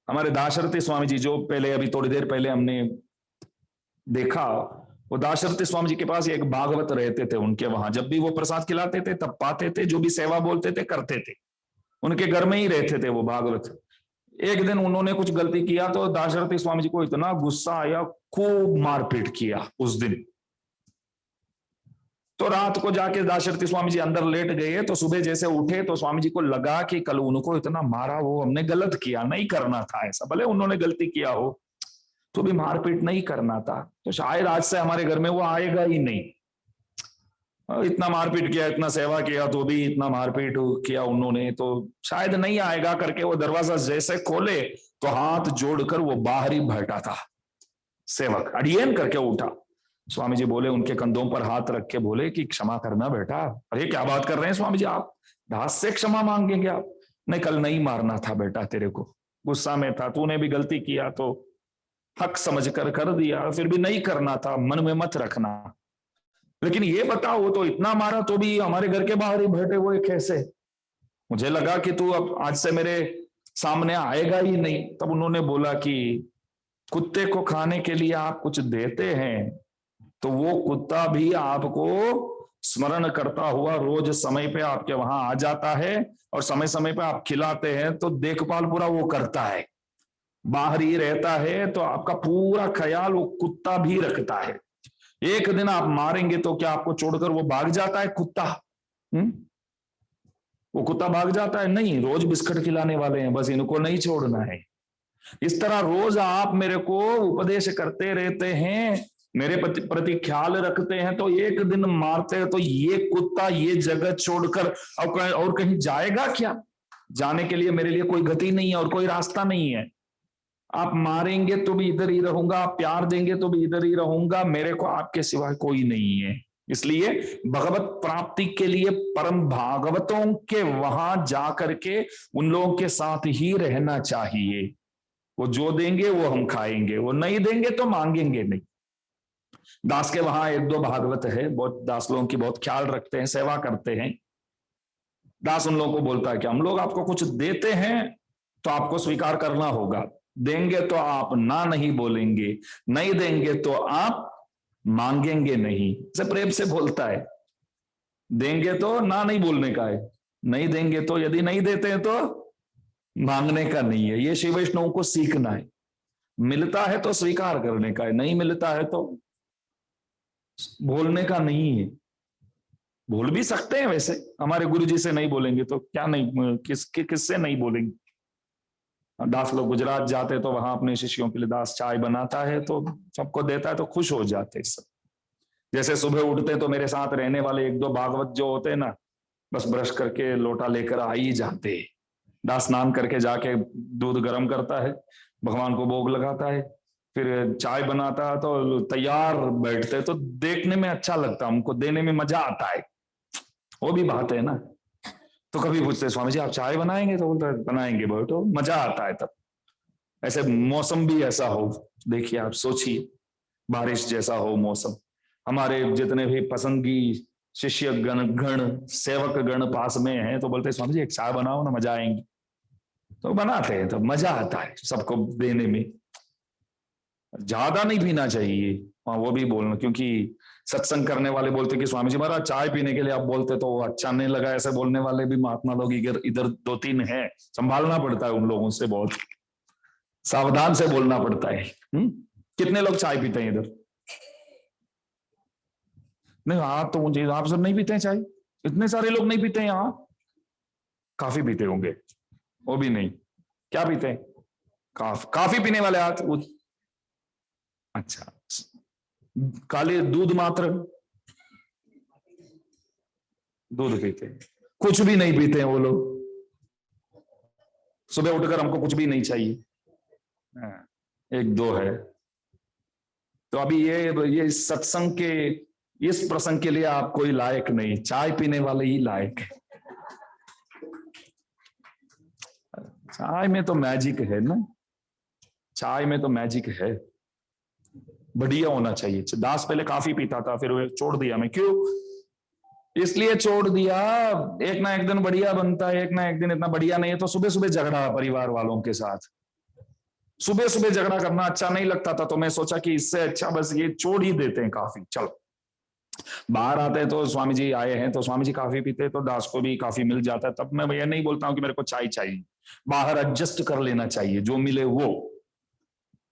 हमारे दाशरथी स्वामी जी, जो पहले अभी थोड़ी देर पहले हमने देखा, वो दाशरथी स्वामी जी के पास एक भागवत रहते थे। उनके वहां जब भी वो प्रसाद खिलाते थे तब पाते थे, जो भी सेवा बोलते थे करते थे, उनके घर में ही रहते थे वो भागवत। एक दिन उन्होंने कुछ गलती किया तो दाशरथी स्वामी जी को इतना गुस्सा आया, खूब मारपीट किया उस दिन। तो रात को जाके दाशरथी स्वामी जी अंदर लेट गए, तो सुबह जैसे उठे तो स्वामी जी को लगा कि कल उनको इतना मारा, वो हमने गलत किया, नहीं करना था ऐसा। भले उन्होंने गलती किया हो तो भी मारपीट नहीं करना था, तो शायद आज से हमारे घर में वो आएगा ही नहीं। इतना मारपीट किया, इतना सेवा किया तो भी इतना मारपीट किया उन्होंने, तो शायद नहीं आएगा करके वो दरवाजा जैसे खोले तो हाथ जोड़कर वो बाहर ही बैठा था सेवक, अड़ियन करके उठा। स्वामी जी बोले, उनके कंधों पर हाथ रख के बोले कि क्षमा करना बेटा। अरे क्या बात कर रहे हैं स्वामी जी, आप दास से क्षमा मांगेंगे आप? नहीं, कल नहीं मारना था बेटा, तेरे को गुस्सा में था, तूने भी गलती किया तो हक समझ कर दिया, फिर भी नहीं करना था, मन में मत रखना। लेकिन ये बताओ, वो तो इतना मारा तो भी हमारे घर के बाहर ही बैठे हुए कैसे? मुझे लगा कि तू अब आज से मेरे सामने आएगा ही नहीं। तब उन्होंने बोला कि कुत्ते को खाने के लिए आप कुछ देते हैं तो वो कुत्ता भी आपको स्मरण करता हुआ रोज समय पे आपके वहां आ जाता है, और समय समय पे आप खिलाते हैं तो देखभाल पूरा वो करता है, बाहर ही रहता है, तो आपका पूरा ख्याल वो कुत्ता भी रखता है। एक दिन आप मारेंगे तो क्या आपको छोड़कर वो भाग जाता है कुत्ता? वो कुत्ता भाग जाता है? नहीं, रोज बिस्किट खिलाने वाले हैं, बस इनको नहीं छोड़ना है। इस तरह रोज आप मेरे को उपदेश करते रहते हैं, मेरे प्रति ख्याल रखते हैं, तो एक दिन मारते हैं तो ये कुत्ता ये जगह छोड़कर और कहीं जाएगा क्या? जाने के लिए मेरे लिए कोई गति नहीं है और कोई रास्ता नहीं है। आप मारेंगे तो भी इधर ही रहूंगा, आप प्यार देंगे तो भी इधर ही रहूंगा, मेरे को आपके सिवाय कोई नहीं है। इसलिए भगवत प्राप्ति के लिए परम भागवतों के वहां जाकर के उन लोगों के साथ ही रहना चाहिए। वो जो देंगे वो हम खाएंगे, वो नहीं देंगे तो मांगेंगे नहीं। दास के वहां एक दो भागवत है, बहुत दास लोगों की बहुत ख्याल रखते हैं, सेवा करते हैं। दास उन लोगों को बोलता है कि हम लोग आपको कुछ देते हैं तो आपको स्वीकार करना होगा, देंगे तो आप ना नहीं बोलेंगे, नहीं देंगे तो आप मांगेंगे नहीं। से प्रेम से बोलता है, देंगे तो ना नहीं बोलने का है, नहीं देंगे तो, यदि नहीं देते हैं तो मांगने का नहीं है। ये शिव वैष्णव को सीखना है। मिलता है तो स्वीकार करने का है, नहीं मिलता है तो बोलने का नहीं है। बोल भी सकते हैं वैसे, हमारे गुरु जी से नहीं बोलेंगे तो क्या, नहीं किससे नहीं बोलेंगे। दास लोग गुजरात जाते तो वहां अपने शिष्यों के लिए दास चाय बनाता है तो सबको देता है तो खुश हो जाते सब। जैसे सुबह उठते तो मेरे साथ रहने वाले एक दो भागवत जो होते हैं ना, बस ब्रश करके लोटा लेकर आ ही जाते। दास स्नान करके जाके दूध गर्म करता है, भगवान को भोग लगाता है, फिर चाय बनाता है तो तैयार बैठते, तो देखने में अच्छा लगता, हमको देने में मजा आता है। वो भी बात है ना। तो कभी पूछते स्वामी जी आप चाय बनाएंगे, तो बोलता है बनाएंगे, बैठो, मजा आता है तब। ऐसे मौसम भी ऐसा हो, देखिए आप सोचिए, बारिश जैसा हो मौसम। हमारे जितने भी पसंदगी शिष्य गण सेवक गण पास में हैं तो बोलते स्वामी जी एक चाय बनाओ ना, मजा आएंगे। तो बनाते हैं, तो मजा आता है सबको देने में। ज्यादा नहीं पीना चाहिए, हाँ वो भी बोलना, क्योंकि सत्संग करने वाले बोलते कि स्वामी जी महाराज चाय पीने के लिए आप बोलते तो अच्छा नहीं लगा, ऐसे बोलने वाले भी महात्मा लोग इधर दो तीन हैं, संभालना पड़ता है उन लोगों से, बहुत सावधान से बोलना पड़ता है। कितने लोग चाय पीते हैं इधर? नहीं हाँ, तो मुझे आप सब नहीं पीते हैं चाय? इतने सारे लोग नहीं पीते हैं यहाँ? काफी पीते होंगे, वो भी नहीं। क्या पीते हैं? काफी पीने वाले हाथ। अच्छा, काले दूध मात्र दूध पीते हैं, कुछ भी नहीं पीते हैं वो लोग। सुबह उठकर हमको कुछ भी नहीं चाहिए, एक दो है। तो अभी ये सत्संग के इस प्रसंग के लिए आप कोई लायक नहीं, चाय पीने वाले ही लायक है। चाय में तो मैजिक है ना, चाय में तो मैजिक है, बढ़िया होना चाहिए। दास पहले काफी पीता था, फिर छोड़ दिया मैं। क्यों? इसलिए छोड़ दिया, एक ना एक दिन बढ़िया बनता है, एक ना एक दिन इतना बढ़िया नहीं है। तो सुबह सुबह झगड़ा परिवार वालों के साथ, सुबह सुबह झगड़ा करना अच्छा नहीं लगता था, तो मैं सोचा कि इससे अच्छा बस ये छोड़ ही देते हैं काफी। चलो, बाहर आते हैं तो स्वामी जी आए हैं तो स्वामी जी काफी पीते, तो दास को भी काफी मिल जाता है। तब मैं ये नहीं बोलता हूं कि मेरे को चाय चाहिए, बाहर एडजस्ट कर लेना चाहिए, जो मिले वो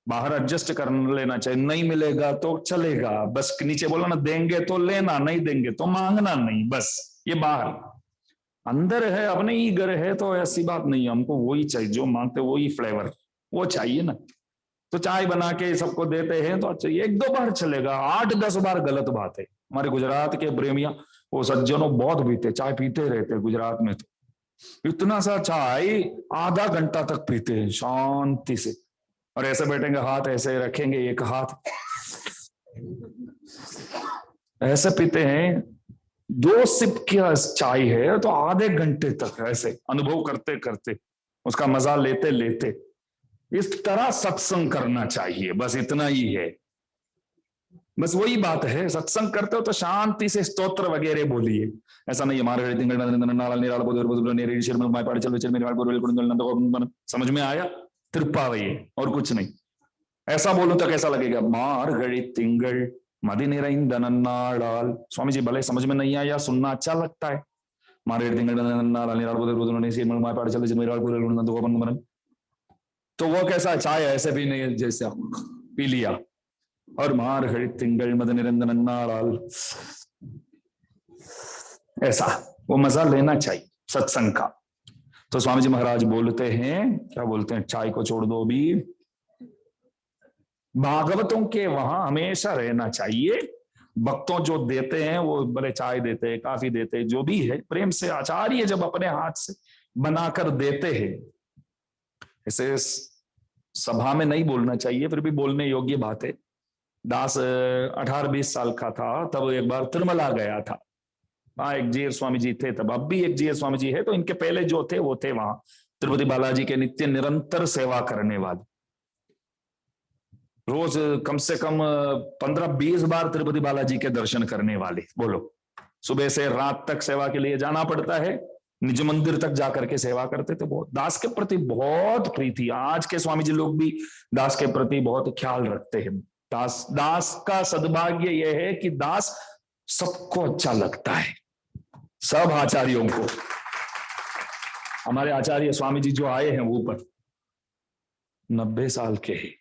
बाहर एडजस्ट कर लेना चाहिए। नहीं मिलेगा तो चलेगा, बस नीचे बोला ना, देंगे तो लेना, नहीं देंगे तो मांगना नहीं, बस। ये बाहर, अंदर है अपने ही घर है तो ऐसी बात नहीं है, हमको वही चाहिए, जो मांगते वही फ्लेवर वो चाहिए ना। तो चाय बना के सबको देते हैं तो अच्छा, एक दो बार चलेगा, 8-10 बार गलत बात है। हमारे गुजरात के प्रेमिया वो सज्जनों बहुत पीते, चाय पीते रहते गुजरात में, तो इतना सा चाय आधा घंटा तक पीते हैं शांति से, और ऐसे बैठेंगे, हाथ ऐसे रखेंगे, एक हाथ ऐसे पीते हैं। 2 सिप की चाय है तो आधे घंटे तक ऐसे अनुभव करते करते, उसका मजा लेते लेते। इस तरह सत्संग करना चाहिए, बस इतना ही है। बस वही बात है, सत्संग करते हो तो शांति से स्तोत्र वगैरह बोलिए। ऐसा नहीं हमारे समझ में आया? कृपा वही, और कुछ नहीं। ऐसा बोलो तो कैसा लगेगा? मार्गழி திங்கள் मदि நிறைந்த நன்னாளால்। स्वामी जी भले समझ में नहीं आया, सुनना अच्छा लगता है। मार्गழி திங்கள் நன்னாளால் तो वो कैसा चाय ऐसे भी नहीं, जैसे पी लिया, और मार्गழி திங்கள் मदि நிறைந்த நன்னாளால் ऐसा वो मजा लेना चाहिए सत्संग का। तो स्वामी जी महाराज बोलते हैं, क्या बोलते हैं, चाय को छोड़ दो अभी, भागवतों के वहां हमेशा रहना चाहिए। भक्तों जो देते हैं वो बड़े चाय देते हैं, काफी देते हैं, जो भी है प्रेम से आचार्य जब अपने हाथ से बनाकर देते हैं, ऐसे सभा में नहीं बोलना चाहिए, फिर भी बोलने योग्य बात है। दास 18-20 साल का था, तब एक बार तिरुमला गया था। हाँ, एक जीर स्वामी जी थे तब, अब भी एक जीर स्वामी जी है, तो इनके पहले जो थे वो थे वहां तिरुपति बालाजी के नित्य निरंतर सेवा करने वाले, रोज कम से कम 15-20 बार तिरुपति बालाजी के दर्शन करने वाले। बोलो, सुबह से रात तक सेवा के लिए जाना पड़ता है, निज मंदिर तक जाकर के सेवा करते थे। बहुत दास के प्रति बहुत प्रीति। आज के स्वामी जी लोग भी दास के प्रति बहुत ख्याल रखते हैं। दास का सद्भाग्य यह है कि दास सबको अच्छा लगता है, सब आचार्यों को। हमारे आचार्य स्वामी जी जो आए हैं वो ऊपर 90 साल के हैं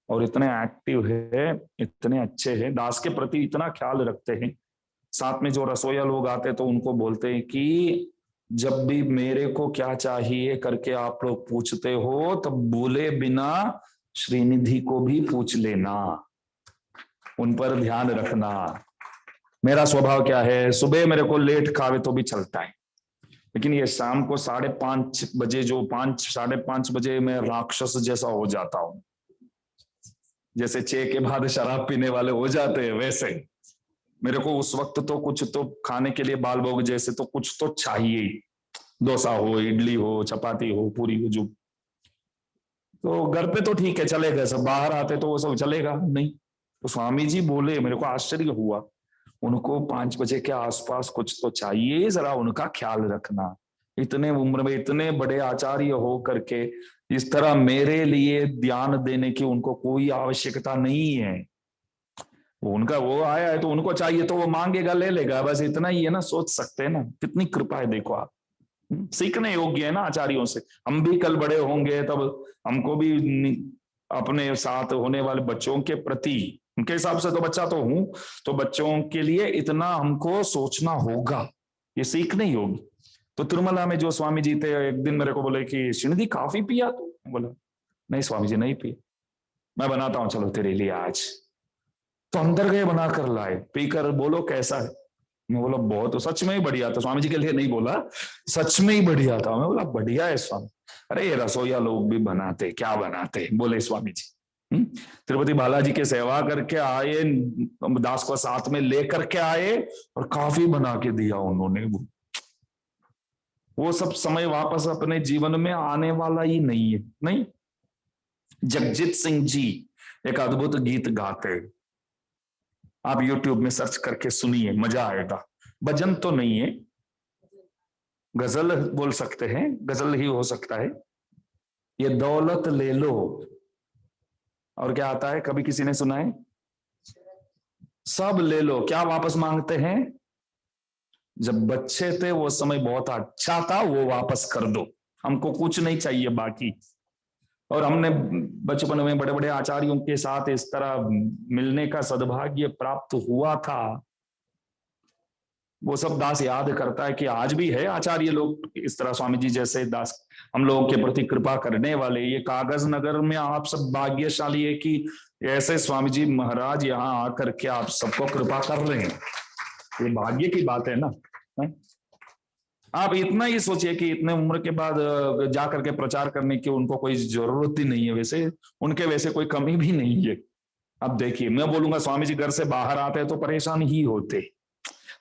और इतने एक्टिव है, इतने अच्छे हैं, दास के प्रति इतना ख्याल रखते हैं। साथ में जो रसोईया लोग आते तो उनको बोलते हैं कि जब भी मेरे को क्या चाहिए करके आप लोग पूछते हो तब बोले बिना श्रीनिधि को भी पूछ लेना, उन पर ध्यान रखना। मेरा स्वभाव क्या है, सुबह मेरे को लेट खावे तो भी चलता है, लेकिन ये शाम को 5:30 बजे, जो 5-5:30 बजे मैं राक्षस जैसा हो जाता हूं, जैसे 6 के बाद शराब पीने वाले हो जाते हैं, वैसे मेरे को उस वक्त तो कुछ तो खाने के लिए बाल भोग जैसे तो कुछ तो चाहिए, डोसा हो, इडली हो, चपाती हो, पूरी हो, जो। तो घर पे तो ठीक है चलेगा, सब बाहर आते तो वो सब चलेगा नहीं। तो स्वामी जी बोले, मेरे को आश्चर्य हुआ, उनको 5 बजे के आसपास कुछ तो चाहिए, जरा उनका ख्याल रखना। इतने उम्र में इतने बड़े आचार्य हो करके इस तरह मेरे लिए ध्यान देने की उनको कोई आवश्यकता नहीं है। उनका वो आया है तो उनको चाहिए तो वो मांगेगा, ले लेगा, बस इतना ही है ना। सोच सकते हैं ना, कितनी कृपा है, देखो आप। सीखने योग्य है ना आचार्यों से। हम भी कल बड़े होंगे तब हमको भी अपने साथ होने वाले बच्चों के प्रति, उनके हिसाब से तो बच्चा तो हूं, तो बच्चों के लिए इतना हमको सोचना होगा, ये सीखने योग्य। तो तिरुमला में जो स्वामी जी थे, एक दिन मेरे को बोले कि श्रीनिधि काफी पिया तू? बोला नहीं स्वामी जी नहीं पिया, मैं बनाता हूं चलो तेरे लिए आज। तो अंदर गए, बना कर लाए, पीकर बोलो कैसा है। मैं बोला बहुत, सच में ही बढ़िया था। स्वामी जी के लिए नहीं बोला, सच में ही बढ़िया था। मैं बोला बढ़िया है स्वामी। अरे ये रसोईया लोग भी बनाते, क्या बनाते, बोले स्वामी जी। तिरुपति बालाजी के सेवा करके आए, दास को साथ में लेकर के आए और काफी बना के दिया उन्होंने। वो सब समय वापस अपने जीवन में आने वाला ही नहीं है। नहीं, जगजीत सिंह जी एक अद्भुत गीत गाते, आप YouTube में सर्च करके सुनिए, मजा आएगा। भजन तो नहीं है, गजल बोल सकते हैं, गजल ही हो सकता है। ये दौलत ले लो, और क्या आता है, कभी किसी ने सुना है? सब ले लो, क्या वापस मांगते हैं? जब बच्चे थे वो समय बहुत अच्छा था, वो वापस कर दो, हमको कुछ नहीं चाहिए बाकी। और हमने बचपन में बड़े बड़े आचार्यों के साथ इस तरह मिलने का सद्भाग्य प्राप्त हुआ था। वो सब दास याद करता है कि आज भी है आचार्य लोग इस तरह, स्वामी जी जैसे दास हम लोगों के प्रति कृपा करने वाले। ये कागज नगर में आप सब भाग्यशाली है कि ऐसे स्वामी जी महाराज यहाँ आकर के आप सबको कृपा कर रहे हैं। ये भाग्य की बात है ना। आप इतना ही सोचिए कि इतने उम्र के बाद जाकर के प्रचार करने की उनको कोई जरूरत ही नहीं है, वैसे उनके वैसे कोई कमी भी नहीं है। अब देखिए, मैं बोलूंगा स्वामी जी घर से बाहर आते तो परेशान ही होते।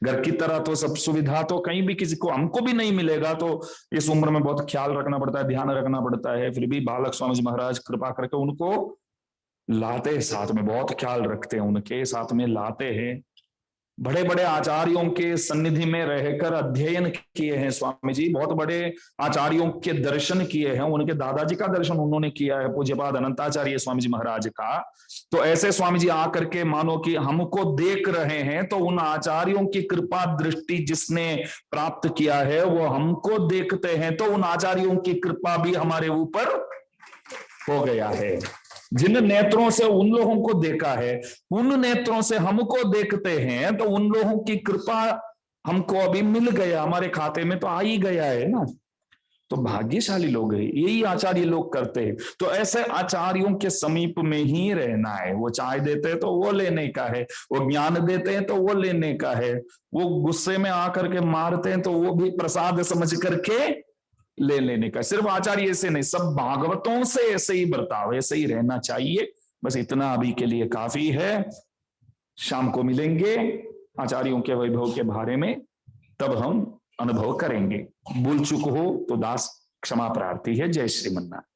घर की तरह तो सब सुविधा तो कहीं भी किसी को, हमको भी नहीं मिलेगा। तो इस उम्र में बहुत ख्याल रखना पड़ता है, ध्यान रखना पड़ता है। फिर भी बालक स्वामी जी महाराज कृपा करके उनको लाते, साथ में बहुत ख्याल रखते हैं, उनके साथ में लाते हैं। बड़े बड़े आचार्यों के सन्निधि में रहकर अध्ययन किए हैं स्वामी जी, बहुत बड़े आचार्यों के दर्शन किए हैं। उनके दादाजी का दर्शन उन्होंने किया है, पूज्यपाद अनंताचार्य स्वामी जी महाराज का। तो ऐसे स्वामी जी आकर के मानो कि हमको देख रहे हैं, तो उन आचार्यों की कृपा दृष्टि जिसने प्राप्त किया है वो हमको देखते हैं, तो उन आचार्यों की कृपा भी हमारे ऊपर हो गया है। जिन नेत्रों से उन लोगों को देखा है, उन नेत्रों से हमको देखते हैं, तो उन लोगों की कृपा हमको अभी मिल गया, हमारे खाते में तो आ ही गया है ना। तो भाग्यशाली लोग हैं, यही आचार्य लोग करते हैं। तो ऐसे आचार्यों के समीप में ही रहना है। वो चाय देते हैं तो वो लेने का है, वो ज्ञान देते हैं तो वो लेने का है, वो गुस्से में आकर के मारते हैं तो वो भी प्रसाद समझ करके ले लेने का। सिर्फ आचार्य ऐसे नहीं, सब भागवतों से ऐसे ही बर्ताव, ऐसे ही रहना चाहिए। बस इतना अभी के लिए काफी है। शाम को मिलेंगे आचार्यों के वैभव के बारे में, तब हम अनुभव करेंगे। भूल चूक हो तो दास क्षमा प्रार्थी है। जय श्रीमन्नारायण।